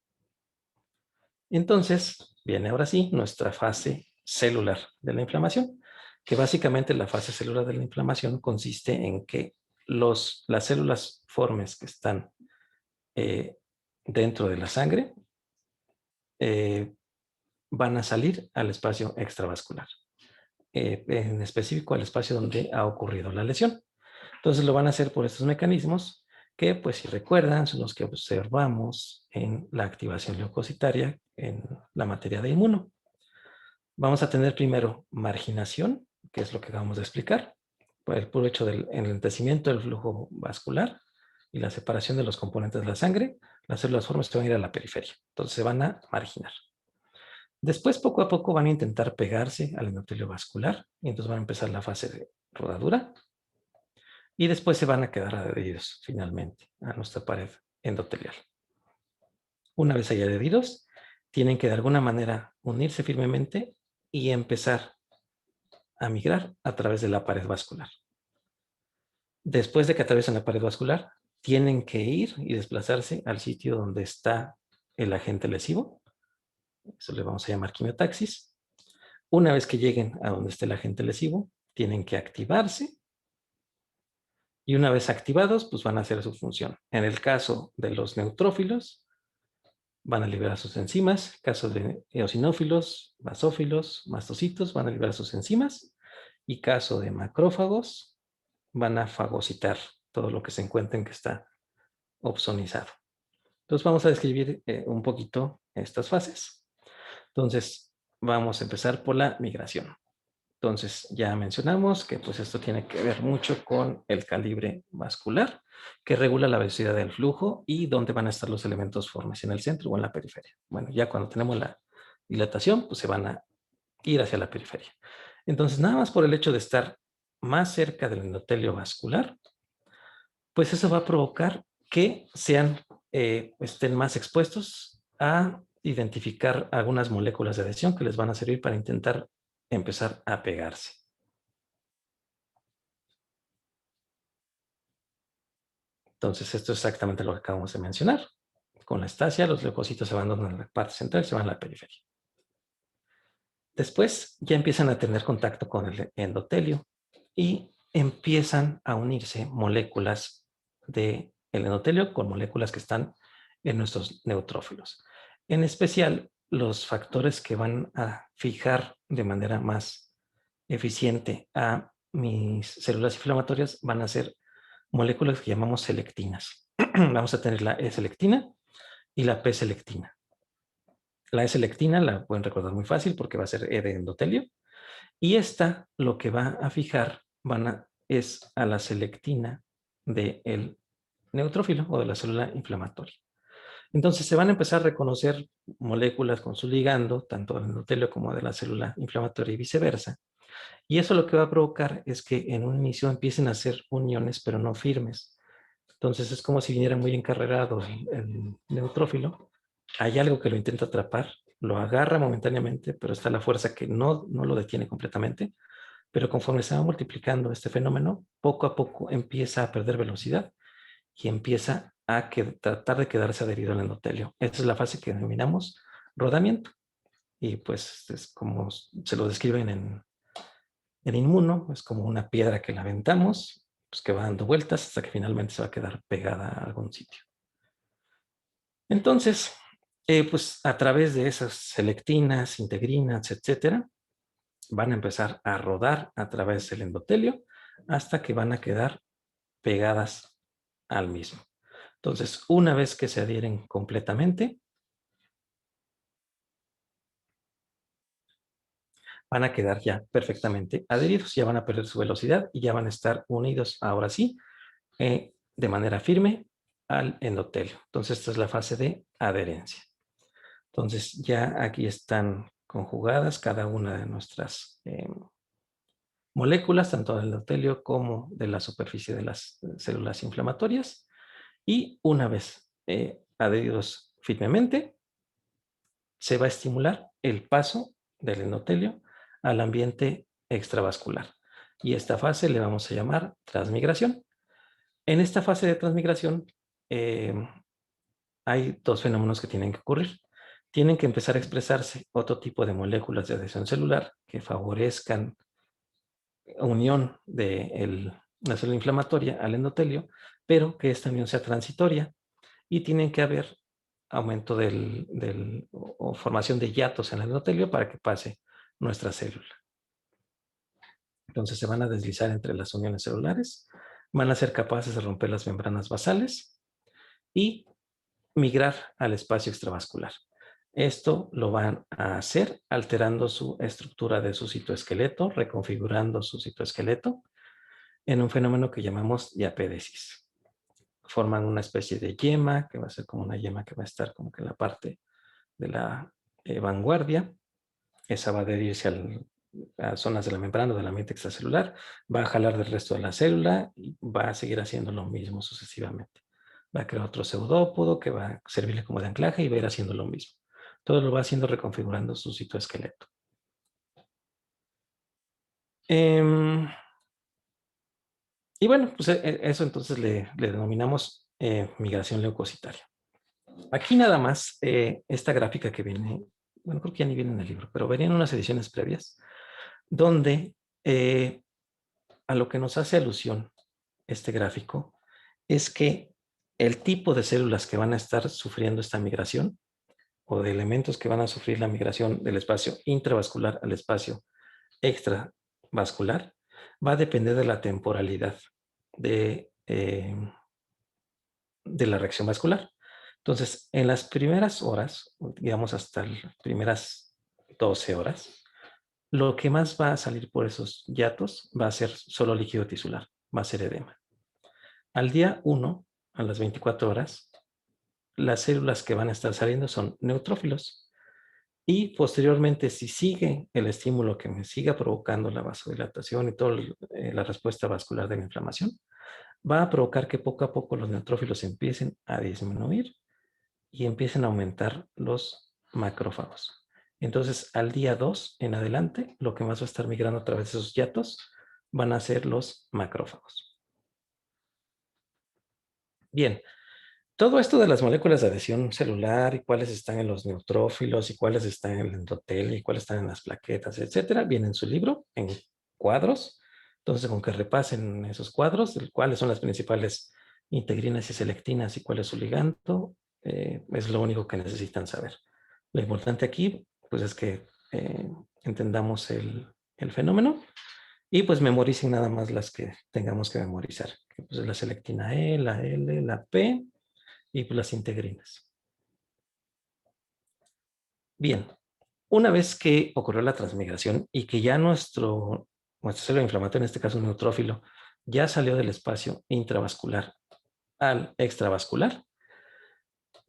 Entonces, viene ahora sí nuestra fase celular de la inflamación, que básicamente la fase celular de la inflamación consiste en que las células formes que están dentro de la sangre van a salir al espacio extravascular, en específico al espacio donde ha ocurrido la lesión. Entonces lo van a hacer por estos mecanismos que, pues si recuerdan, son los que observamos en la activación leucocitaria en la materia de inmuno. Vamos a tener primero marginación, que es lo que acabamos de explicar, por el puro hecho del enlentecimiento del flujo vascular y la separación de los componentes de la sangre, las células formes se van a ir a la periferia, entonces se van a marginar. Después, poco a poco, van a intentar pegarse al endotelio vascular y entonces van a empezar la fase de rodadura y después se van a quedar adheridos finalmente a nuestra pared endotelial. Una vez ahí adheridos, tienen que de alguna manera unirse firmemente y empezar a migrar a través de la pared vascular. Después de que atraviesen la pared vascular, tienen que ir y desplazarse al sitio donde está el agente lesivo. Eso le vamos a llamar quimiotaxis. Una vez que lleguen a donde esté el agente lesivo, tienen que activarse. Y una vez activados, pues van a hacer su función. En el caso de los neutrófilos, van a liberar sus enzimas. En caso de eosinófilos, basófilos, mastocitos, van a liberar sus enzimas. Y caso de macrófagos, van a fagocitar todo lo que se encuentren que está opsonizado. Entonces vamos a describir un poquito estas fases. Entonces vamos a empezar por la migración. Entonces ya mencionamos que pues esto tiene que ver mucho con el calibre vascular que regula la velocidad del flujo y dónde van a estar los elementos formes, en el centro o en la periferia. Bueno, ya cuando tenemos la dilatación, pues se van a ir hacia la periferia. Entonces nada más por el hecho de estar más cerca del endotelio vascular, pues eso va a provocar que estén más expuestos a identificar algunas moléculas de adhesión que les van a servir para intentar empezar a pegarse. Entonces, esto es exactamente lo que acabamos de mencionar. Con la estasia, los leucocitos se abandonan la parte central y se van a la periferia. Después ya empiezan a tener contacto con el endotelio y empiezan a unirse moléculas del endotelio con moléculas que están en nuestros neutrófilos. En especial, los factores que van a fijar de manera más eficiente a mis células inflamatorias van a ser moléculas que llamamos selectinas. Vamos a tener la E-selectina y la P-selectina. La E-selectina la pueden recordar muy fácil porque va a ser E de endotelio. Y esta lo que va a fijar es a la selectina del neutrófilo o de la célula inflamatoria. Entonces se van a empezar a reconocer moléculas con su ligando, tanto del endotelio como de la célula inflamatoria y viceversa. Y eso lo que va a provocar es que en un inicio empiecen a hacer uniones, pero no firmes. Entonces es como si viniera muy encarrerado el neutrófilo. Hay algo que lo intenta atrapar, lo agarra momentáneamente, pero está la fuerza que no lo detiene completamente. Pero conforme se va multiplicando este fenómeno, poco a poco empieza a perder velocidad y empieza a tratar de quedarse adherido al endotelio. Esa es la fase que denominamos rodamiento. Y pues es como se lo describen en inmuno, es como una piedra que la aventamos, pues que va dando vueltas hasta que finalmente se va a quedar pegada a algún sitio. Entonces, pues a través de esas selectinas, integrinas, etcétera, van a empezar a rodar a través del endotelio hasta que van a quedar pegadas al mismo. Entonces, una vez que se adhieren completamente, van a quedar ya perfectamente adheridos, ya van a perder su velocidad y ya van a estar unidos, ahora sí, de manera firme al endotelio. Entonces, esta es la fase de adherencia. Entonces, ya aquí están conjugadas cada una de nuestras moléculas, tanto del endotelio como de la superficie de las células inflamatorias. Y una vez adheridos firmemente, se va a estimular el paso del endotelio al ambiente extravascular. Y esta fase le vamos a llamar transmigración. En esta fase de transmigración hay dos fenómenos que tienen que ocurrir. Tienen que empezar a expresarse otro tipo de moléculas de adhesión celular que favorezcan unión de la célula inflamatoria al endotelio, pero que esta unión sea transitoria y tienen que haber aumento o formación de hiatos en el endotelio para que pase nuestra célula. Entonces se van a deslizar entre las uniones celulares, van a ser capaces de romper las membranas basales y migrar al espacio extravascular. Esto lo van a hacer alterando su estructura de su citoesqueleto, reconfigurando su citoesqueleto en un fenómeno que llamamos diapédesis. Forman una especie de yema, que va a ser como una yema que va a estar como que en la parte de la vanguardia. Esa va a adherirse a zonas de la membrana o del ambiente extracelular, va a jalar del resto de la célula y va a seguir haciendo lo mismo sucesivamente. Va a crear otro pseudópodo que va a servirle como de anclaje y va a ir haciendo lo mismo. Todo lo va haciendo reconfigurando su citoesqueleto. Y bueno, pues eso entonces le denominamos migración leucocitaria. Aquí nada más, esta gráfica que viene, bueno, creo que ya ni viene en el libro, pero venía en unas ediciones previas, donde a lo que nos hace alusión este gráfico es que el tipo de células que van a estar sufriendo esta migración o de elementos que van a sufrir la migración del espacio intravascular al espacio extravascular va a depender de la temporalidad de la reacción vascular. Entonces, en las primeras horas, digamos hasta las primeras 12 horas, lo que más va a salir por esos hiatos va a ser solo líquido tisular, va a ser edema. Al día 1, a las 24 horas, las células que van a estar saliendo son neutrófilos. Y posteriormente, si sigue el estímulo que me siga provocando la vasodilatación y toda la respuesta vascular de la inflamación, va a provocar que poco a poco los neutrófilos empiecen a disminuir y empiecen a aumentar los macrófagos. Entonces, al día 2 en adelante, lo que más va a estar migrando a través de esos hiatos van a ser los macrófagos. Bien, todo esto de las moléculas de adhesión celular y cuáles están en los neutrófilos y cuáles están en el endotelio y cuáles están en las plaquetas, etcétera, viene en su libro, en cuadros. Entonces, con que repasen esos cuadros, cuáles son las principales integrinas y selectinas y cuál es su ligando, es lo único que necesitan saber. Lo importante aquí, pues, es que entendamos el fenómeno y pues memoricen nada más las que tengamos que memorizar. Que, pues, la selectina E, la L, la P y pues, las integrinas. Bien, una vez que ocurrió la transmigración y que ya nuestra célula inflamatoria, en este caso un neutrófilo, ya salió del espacio intravascular al extravascular,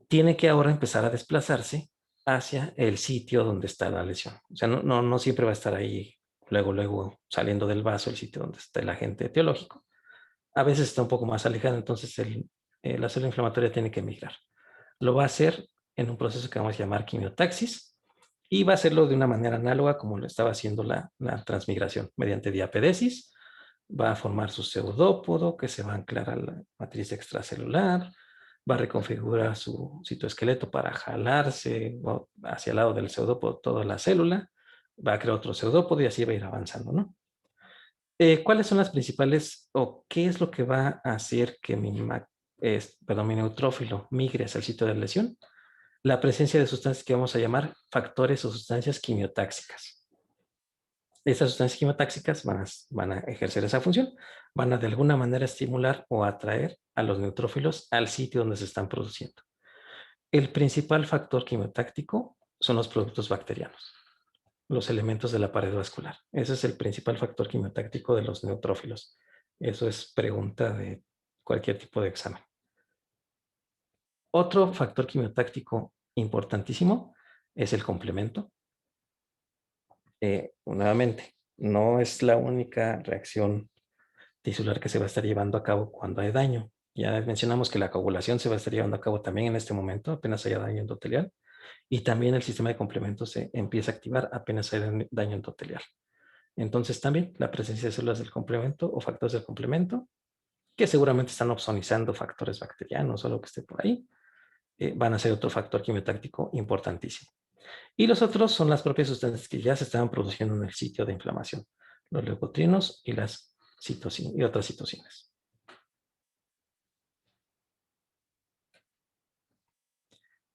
tiene que ahora empezar a desplazarse hacia el sitio donde está la lesión. O sea, no siempre va a estar ahí luego saliendo del vaso, el sitio donde está el agente etiológico. A veces está un poco más alejado, entonces la célula inflamatoria tiene que migrar. Lo va a hacer en un proceso que vamos a llamar quimiotaxis y va a hacerlo de una manera análoga como lo estaba haciendo la transmigración, mediante diapedesis. Va a formar su pseudópodo que se va a anclar a la matriz extracelular, va a reconfigurar su citoesqueleto para jalarse hacia el lado del pseudópodo toda la célula, va a crear otro pseudópodo y así va a ir avanzando, ¿no? ¿Cuáles son las principales o qué es lo que va a hacer que mi neutrófilo migre hacia el sitio de lesión? La presencia de sustancias que vamos a llamar factores o sustancias quimiotáxicas. Estas sustancias quimiotáxicas van a ejercer esa función, van a de alguna manera estimular o atraer a los neutrófilos al sitio donde se están produciendo. El principal factor quimiotáctico son los productos bacterianos, los elementos de la pared vascular. Ese es el principal factor quimiotáctico de los neutrófilos. Eso es pregunta de cualquier tipo de examen. Otro factor quimiotáctico importantísimo es el complemento. Nuevamente, no es la única reacción tisular que se va a estar llevando a cabo cuando hay daño. Ya mencionamos que la coagulación se va a estar llevando a cabo también en este momento, apenas haya daño endotelial. Y también el sistema de complemento se empieza a activar apenas haya daño endotelial. Entonces también la presencia de células del complemento o factores del complemento, que seguramente están opsonizando factores bacterianos o lo que esté por ahí, van a ser otro factor quimiotáctico importantísimo. Y los otros son las propias sustancias que ya se estaban produciendo en el sitio de inflamación, los leucotrienos y las citocinas y otras citocinas.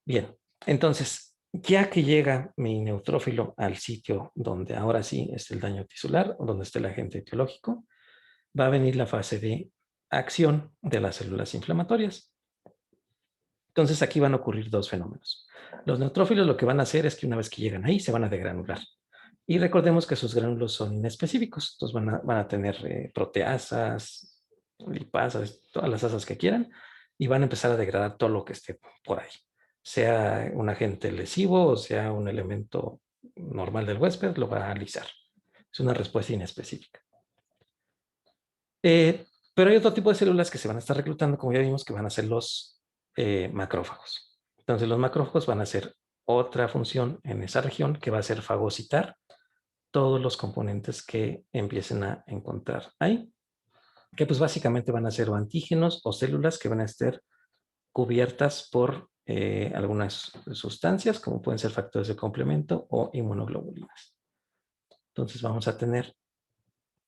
Bien, entonces, ya que llega mi neutrófilo al sitio donde ahora sí está el daño tisular o donde está el agente etiológico, va a venir la fase de acción de las células inflamatorias. Entonces aquí van a ocurrir dos fenómenos. Los neutrófilos lo que van a hacer es que una vez que llegan ahí se van a degranular. Y recordemos que sus gránulos son inespecíficos. Entonces van a tener proteasas, lipasas, todas las asas que quieran y van a empezar a degradar todo lo que esté por ahí. Sea un agente lesivo o sea un elemento normal del huésped, lo va a alisar. Es una respuesta inespecífica. Pero hay otro tipo de células que se van a estar reclutando, como ya vimos, que van a ser los macrófagos. Entonces los macrófagos van a hacer otra función en esa región que va a ser fagocitar todos los componentes que empiecen a encontrar ahí, que pues básicamente van a ser o antígenos o células que van a estar cubiertas por algunas sustancias, como pueden ser factores de complemento o inmunoglobulinas. Entonces vamos a tener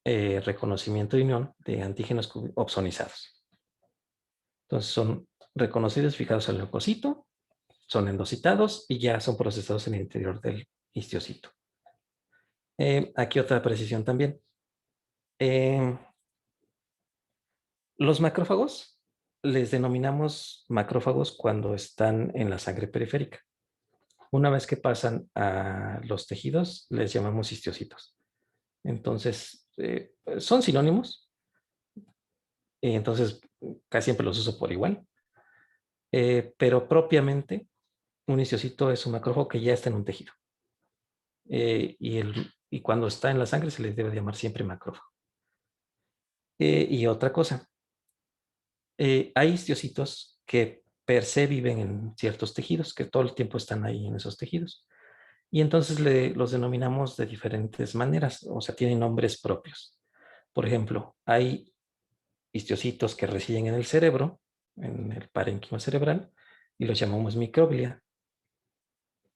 reconocimiento de unión de antígenos opsonizados. Entonces son reconocidos fijados al leucocito, son endocitados y ya son procesados en el interior del histiocito. Aquí otra precisión también. Los macrófagos les denominamos macrófagos cuando están en la sangre periférica. Una vez que pasan a los tejidos, les llamamos histiocitos. Entonces, son sinónimos. Entonces, casi siempre los uso por igual. Pero propiamente, un histocito es un macrófago que ya está en un tejido. Y cuando está en la sangre se les debe llamar siempre macrófago. Y otra cosa, hay histiocitos que per se viven en ciertos tejidos, que todo el tiempo están ahí en esos tejidos. Y entonces los denominamos de diferentes maneras, o sea, tienen nombres propios. Por ejemplo, hay histocitos que residen en el cerebro, en el parénquima cerebral, y los llamamos microglia,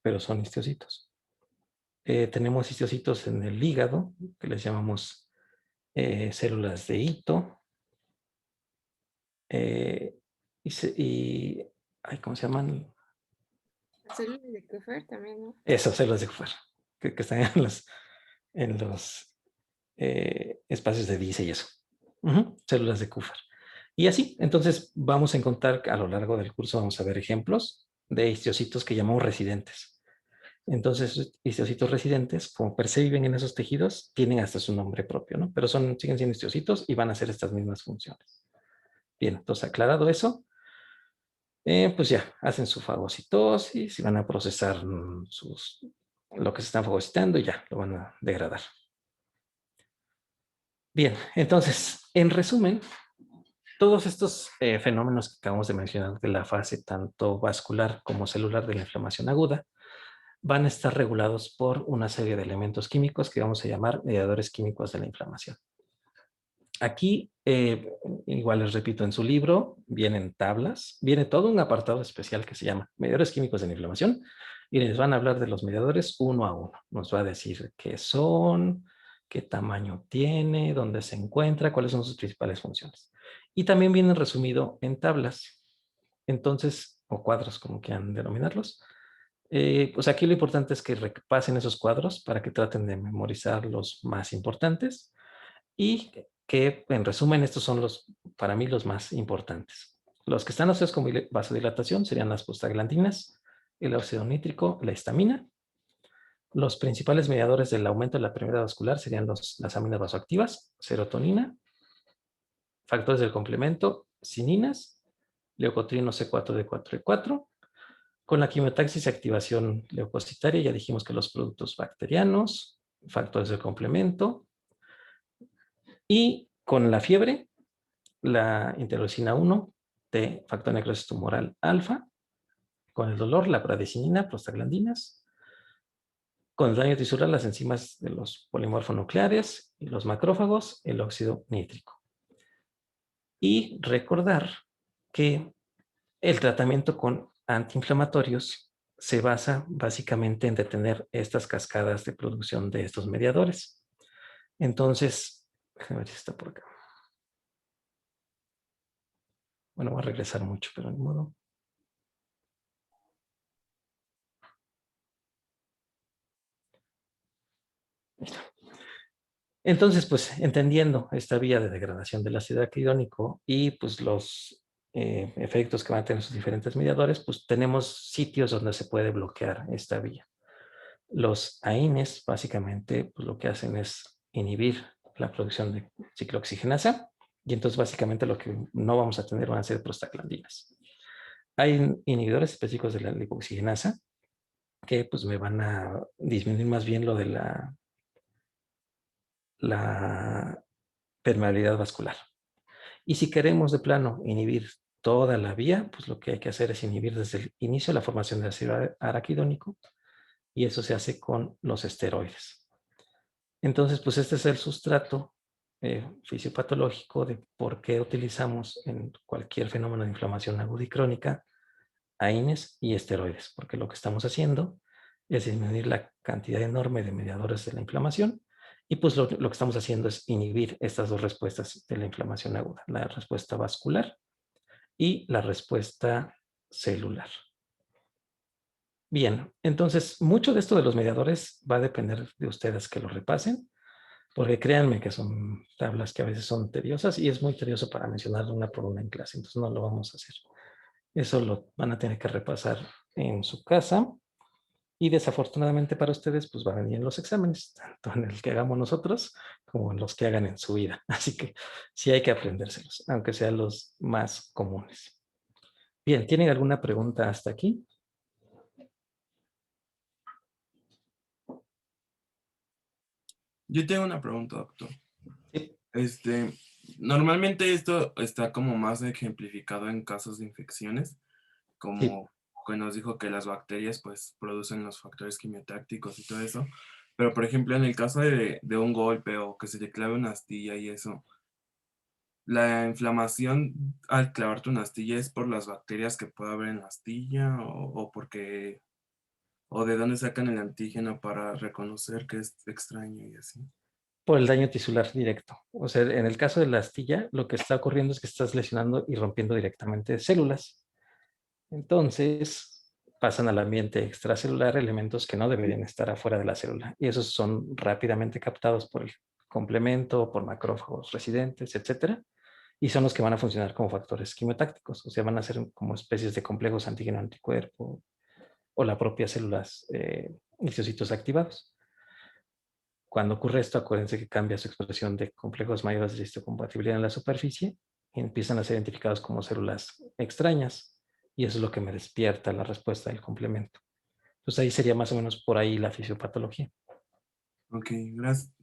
pero son histocitos. Tenemos histocitos en el hígado, que les llamamos células de hito, ¿cómo se llaman? Células de Kupfer también, ¿no? Esas células de Kupfer, que están en los espacios de Dice y eso. Células de Kupfer. Y así, entonces vamos a encontrar a lo largo del curso, vamos a ver ejemplos de histocitos que llamamos residentes. Entonces, histocitos residentes, como per se viven en esos tejidos, tienen hasta su nombre propio, ¿no? Pero siguen siendo histocitos y van a hacer estas mismas funciones. Bien, entonces aclarado eso, pues ya, hacen su fagocitosis y van a procesar lo que se están fagocitando y ya, lo van a degradar. Bien, entonces, en resumen, todos estos fenómenos que acabamos de mencionar de la fase tanto vascular como celular de la inflamación aguda van a estar regulados por una serie de elementos químicos que vamos a llamar mediadores químicos de la inflamación. Aquí, igual les repito, en su libro vienen tablas, viene todo un apartado especial que se llama mediadores químicos de la inflamación y les van a hablar de los mediadores uno a uno. Nos va a decir qué son, qué tamaño tiene, dónde se encuentra, cuáles son sus principales funciones. Y también viene resumido en tablas, entonces, o cuadros, como quieran denominarlos. Pues aquí lo importante es que repasen esos cuadros para que traten de memorizar los más importantes y que, en resumen, estos son para mí, los más importantes. Los que están asociados con vasodilatación serían las prostaglandinas, el óxido nítrico, la histamina. Los principales mediadores del aumento de la permeabilidad vascular serían las aminas vasoactivas, serotonina, factores del complemento, cininas, leucotrieno C4D4E4. Con la quimiotaxis y activación leucocitaria ya dijimos que los productos bacterianos, factores del complemento, y con la fiebre, la interleucina 1 de factor de necrosis tumoral alfa, con el dolor, la bradicinina, prostaglandinas, con el daño tisular, las enzimas de los polimorfonucleares y los macrófagos, el óxido nítrico. Y recordar que el tratamiento con antiinflamatorios se basa básicamente en detener estas cascadas de producción de estos mediadores. Entonces, déjame ver si está por acá. Bueno, voy a regresar mucho, pero ni modo. Entonces, pues, entendiendo esta vía de degradación del ácido araquidónico y pues los efectos que van a tener sus diferentes mediadores, pues tenemos sitios donde se puede bloquear esta vía. Los AINES, básicamente, pues lo que hacen es inhibir la producción de ciclooxigenasa y entonces básicamente lo que no vamos a tener van a ser prostaglandinas. Hay inhibidores específicos de la lipoxigenasa que pues me van a disminuir más bien lo de la permeabilidad vascular. Y si queremos de plano inhibir toda la vía, pues lo que hay que hacer es inhibir desde el inicio la formación de ácido araquidónico y eso se hace con los esteroides. Entonces, pues este es el sustrato fisiopatológico de por qué utilizamos en cualquier fenómeno de inflamación aguda y crónica AINES y esteroides, porque lo que estamos haciendo es disminuir la cantidad enorme de mediadores de la inflamación y pues lo que estamos haciendo es inhibir estas dos respuestas de la inflamación aguda, la respuesta vascular y la respuesta celular. Bien, entonces mucho de esto de los mediadores va a depender de ustedes que lo repasen, porque créanme que son tablas que a veces son tediosas y es muy tedioso para mencionar una por una en clase, entonces no lo vamos a hacer. Eso lo van a tener que repasar en su casa y desafortunadamente para ustedes pues va a venir en los exámenes, tanto en el que hagamos nosotros como en los que hagan en su vida. Así que sí hay que aprendérselos, aunque sean los más comunes. Bien, ¿tienen alguna pregunta hasta aquí? Yo tengo una pregunta, doctor. Sí. Normalmente esto está como más ejemplificado en casos de infecciones, como que nos dijo que las bacterias pues producen los factores quimiotácticos y todo eso. Pero por ejemplo, en el caso de un golpe o que se te clave una astilla y eso, ¿la inflamación al clavarte una astilla es por las bacterias que puede haber en la astilla o porque, o de dónde sacan el antígeno para reconocer que es extraño y así? Por el daño tisular directo. O sea, en el caso de la astilla, lo que está ocurriendo es que estás lesionando y rompiendo directamente células. Entonces, pasan al ambiente extracelular elementos que no deberían estar afuera de la célula. Y esos son rápidamente captados por el complemento, por macrófagos residentes, etcétera. Y son los que van a funcionar como factores quimiotácticos. O sea, van a ser como especies de complejos antígeno-anticuerpo o las propias células leucocitos activados. Cuando ocurre esto, acuérdense que cambia su expresión de complejos mayores de histocompatibilidad en la superficie y empiezan a ser identificados como células extrañas. Y eso es lo que me despierta la respuesta del complemento. Entonces ahí sería más o menos por ahí la fisiopatología. Ok, gracias.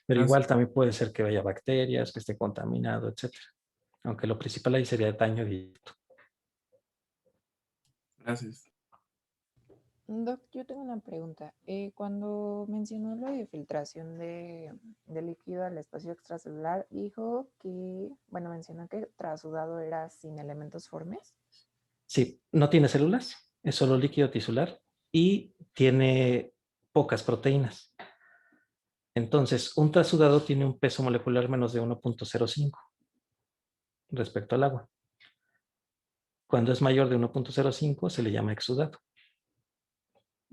Pero Gracias. igual también puede ser que haya bacterias, que esté contaminado, etc. Aunque lo principal ahí sería daño directo. Gracias. Doc, yo tengo una pregunta. Cuando mencionó lo de filtración de líquido al espacio extracelular, dijo que, bueno, mencionó que trasudado era sin elementos formes. Sí, no tiene células, es solo líquido tisular y tiene pocas proteínas. Entonces, un trasudado tiene un peso molecular menos de 1.05 respecto al agua. Cuando es mayor de 1.05 se le llama exudado.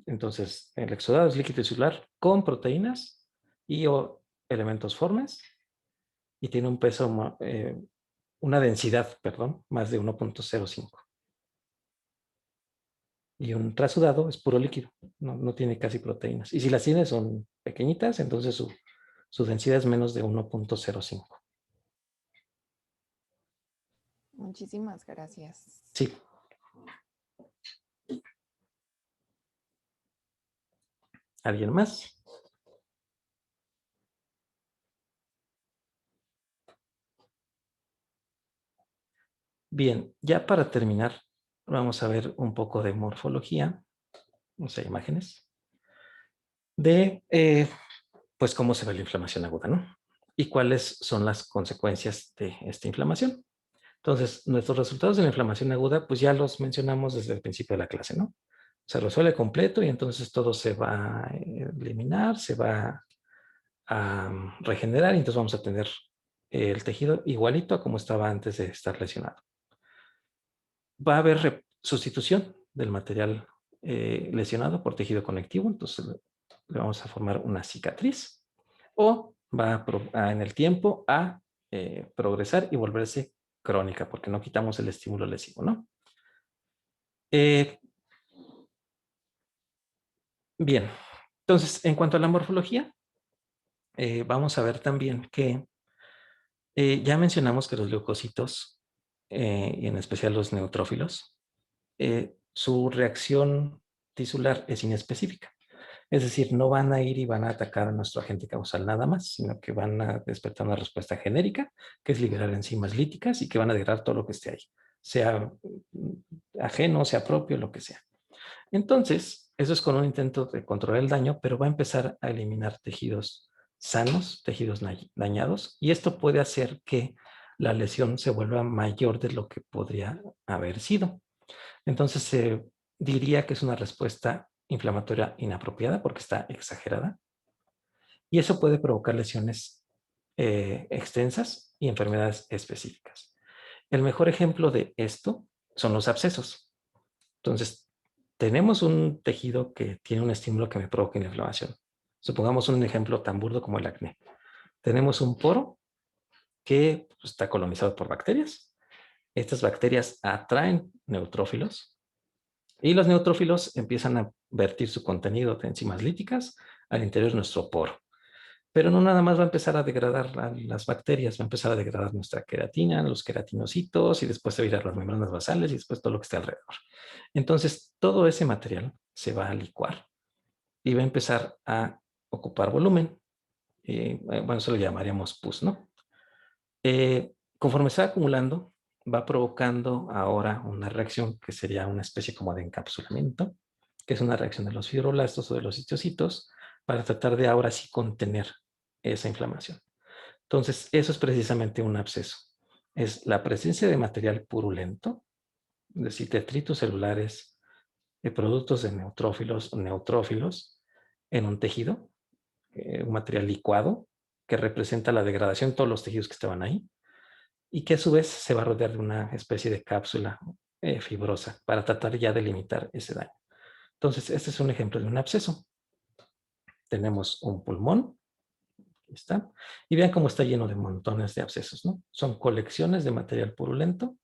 Entonces, el exudado es líquido tisular con proteínas y o elementos formes y tiene un peso, una densidad, perdón, más de 1.05. Y un trasudado es puro líquido, no tiene casi proteínas. Y si las tiene son pequeñitas, entonces su densidad es menos de 1.05. Muchísimas gracias. Sí. ¿Alguien más? Bien, ya para terminar, vamos a ver un poco de morfología, o sea, imágenes, de pues cómo se ve la inflamación aguda, ¿no? Y cuáles son las consecuencias de esta inflamación. Entonces, nuestros resultados de la inflamación aguda, pues ya los mencionamos desde el principio de la clase, ¿no? Se resuelve completo y entonces todo se va a eliminar, se va a regenerar y entonces vamos a tener el tejido igualito a como estaba antes de estar lesionado. Va a haber sustitución del material lesionado por tejido conectivo, entonces le vamos a formar una cicatriz o va en el tiempo a progresar y volverse crónica porque no quitamos el estímulo lesivo, ¿no? Bien, entonces en cuanto a la morfología, vamos a ver también que ya mencionamos que los leucocitos, y en especial los neutrófilos, su reacción tisular es inespecífica. Es decir, no van a ir y van a atacar a nuestro agente causal nada más, sino que van a despertar una respuesta genérica, que es liberar enzimas líticas y que van a degradar todo lo que esté ahí, sea ajeno, sea propio, lo que sea. Entonces, eso es con un intento de controlar el daño, pero va a empezar a eliminar tejidos sanos, tejidos dañados, y esto puede hacer que la lesión se vuelva mayor de lo que podría haber sido. Entonces, se diría que es una respuesta inflamatoria inapropiada porque está exagerada, y eso puede provocar lesiones extensas y enfermedades específicas. El mejor ejemplo de esto son los abscesos. Entonces, tenemos un tejido que tiene un estímulo que me provoca una inflamación. Supongamos un ejemplo tan burdo como el acné. Tenemos un poro que está colonizado por bacterias. Estas bacterias atraen neutrófilos y los neutrófilos empiezan a vertir su contenido de enzimas líticas al interior de nuestro poro. Pero no nada más va a empezar a degradar a las bacterias, va a empezar a degradar nuestra queratina, los queratinocitos y después se va a ir a las membranas basales y después todo lo que esté alrededor. Entonces, todo ese material se va a licuar y va a empezar a ocupar volumen. Bueno, eso lo llamaríamos pus, ¿no? Conforme se va acumulando, va provocando ahora una reacción que sería una especie como de encapsulamiento, que es una reacción de los fibroblastos o de los histocitos para tratar de ahora sí contener esa inflamación. Entonces, eso es precisamente un absceso. Es la presencia de material purulento, es decir, detritos celulares, de productos de neutrófilos o neutrófilos en un tejido, un material licuado que representa la degradación de todos los tejidos que estaban ahí y que a su vez se va a rodear de una especie de cápsula fibrosa para tratar ya de limitar ese daño. Entonces, este es un ejemplo de un absceso. Tenemos un pulmón, aquí está, y vean cómo está lleno de montones de abscesos, ¿no? Son colecciones de material purulento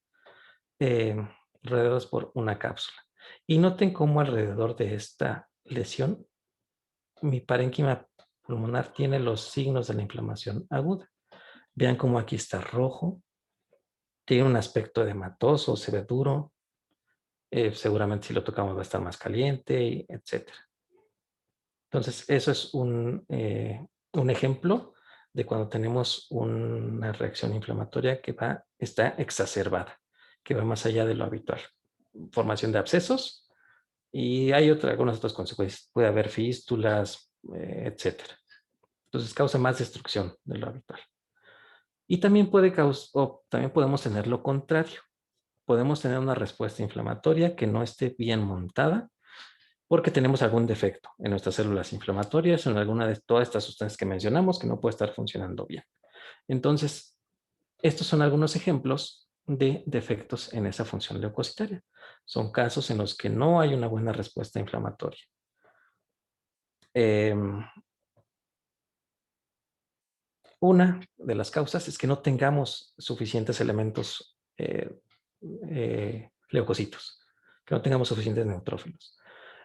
rodeados por una cápsula. Y noten cómo alrededor de esta lesión, mi parénquima pulmonar tiene los signos de la inflamación aguda. Vean cómo aquí está rojo, tiene un aspecto edematoso, se ve duro, seguramente si lo tocamos va a estar más caliente, etc. Entonces, eso es un ejemplo de cuando tenemos una reacción inflamatoria que está exacerbada, que va más allá de lo habitual. Formación de abscesos y hay algunas otras consecuencias. Puede haber fístulas, etc. Entonces, causa más destrucción de lo habitual. Y también también podemos tener lo contrario. Podemos tener una respuesta inflamatoria que no esté bien montada porque tenemos algún defecto en nuestras células inflamatorias o en alguna de todas estas sustancias que mencionamos que no puede estar funcionando bien. Entonces, estos son algunos ejemplos de defectos en esa función leucocitaria. Son casos en los que no hay una buena respuesta inflamatoria. Una de las causas es que no tengamos suficientes elementos leucocitos, que no tengamos suficientes neutrófilos.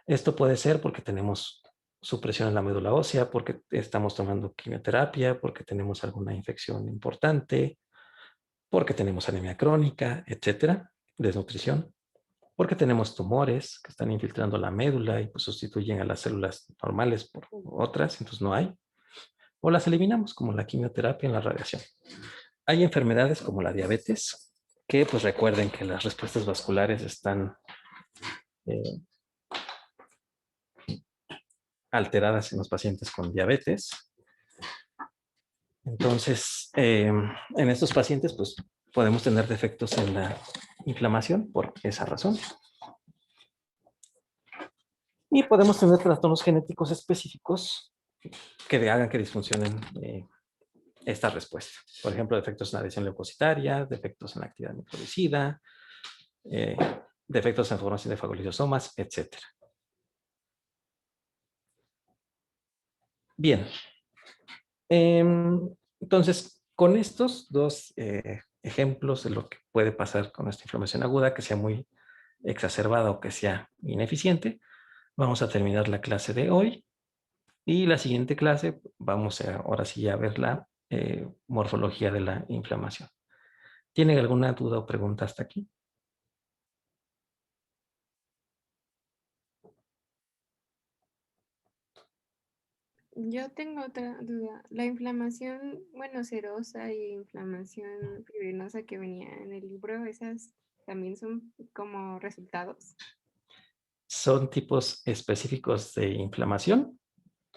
Esto puede ser porque tenemos supresión en la médula ósea, porque estamos tomando quimioterapia, porque tenemos alguna infección importante, porque tenemos anemia crónica, etcétera, desnutrición, porque tenemos tumores que están infiltrando la médula y pues sustituyen a las células normales por otras, entonces no hay, o las eliminamos como la quimioterapia y la radiación. Hay enfermedades como la diabetes, que pues recuerden que las respuestas vasculares están alteradas en los pacientes con diabetes. Entonces, en estos pacientes, pues podemos tener defectos en la inflamación por esa razón. Y podemos tener trastornos genéticos específicos que hagan que disfuncionen esta respuesta. Por ejemplo, defectos en la adhesión leucocitaria, defectos en la actividad microbicida, defectos en formación de fagolisosomas, etc. Bien. Entonces, con estos dos ejemplos de lo que puede pasar con esta inflamación aguda, que sea muy exacerbada o que sea ineficiente, vamos a terminar la clase de hoy. Y la siguiente clase vamos ahora sí a ver la morfología de la inflamación. ¿Tienen alguna duda o pregunta hasta aquí? Yo tengo otra duda. La inflamación, bueno, serosa y inflamación fibrinosa que venía en el libro, ¿esas también son como resultados? Son tipos específicos de inflamación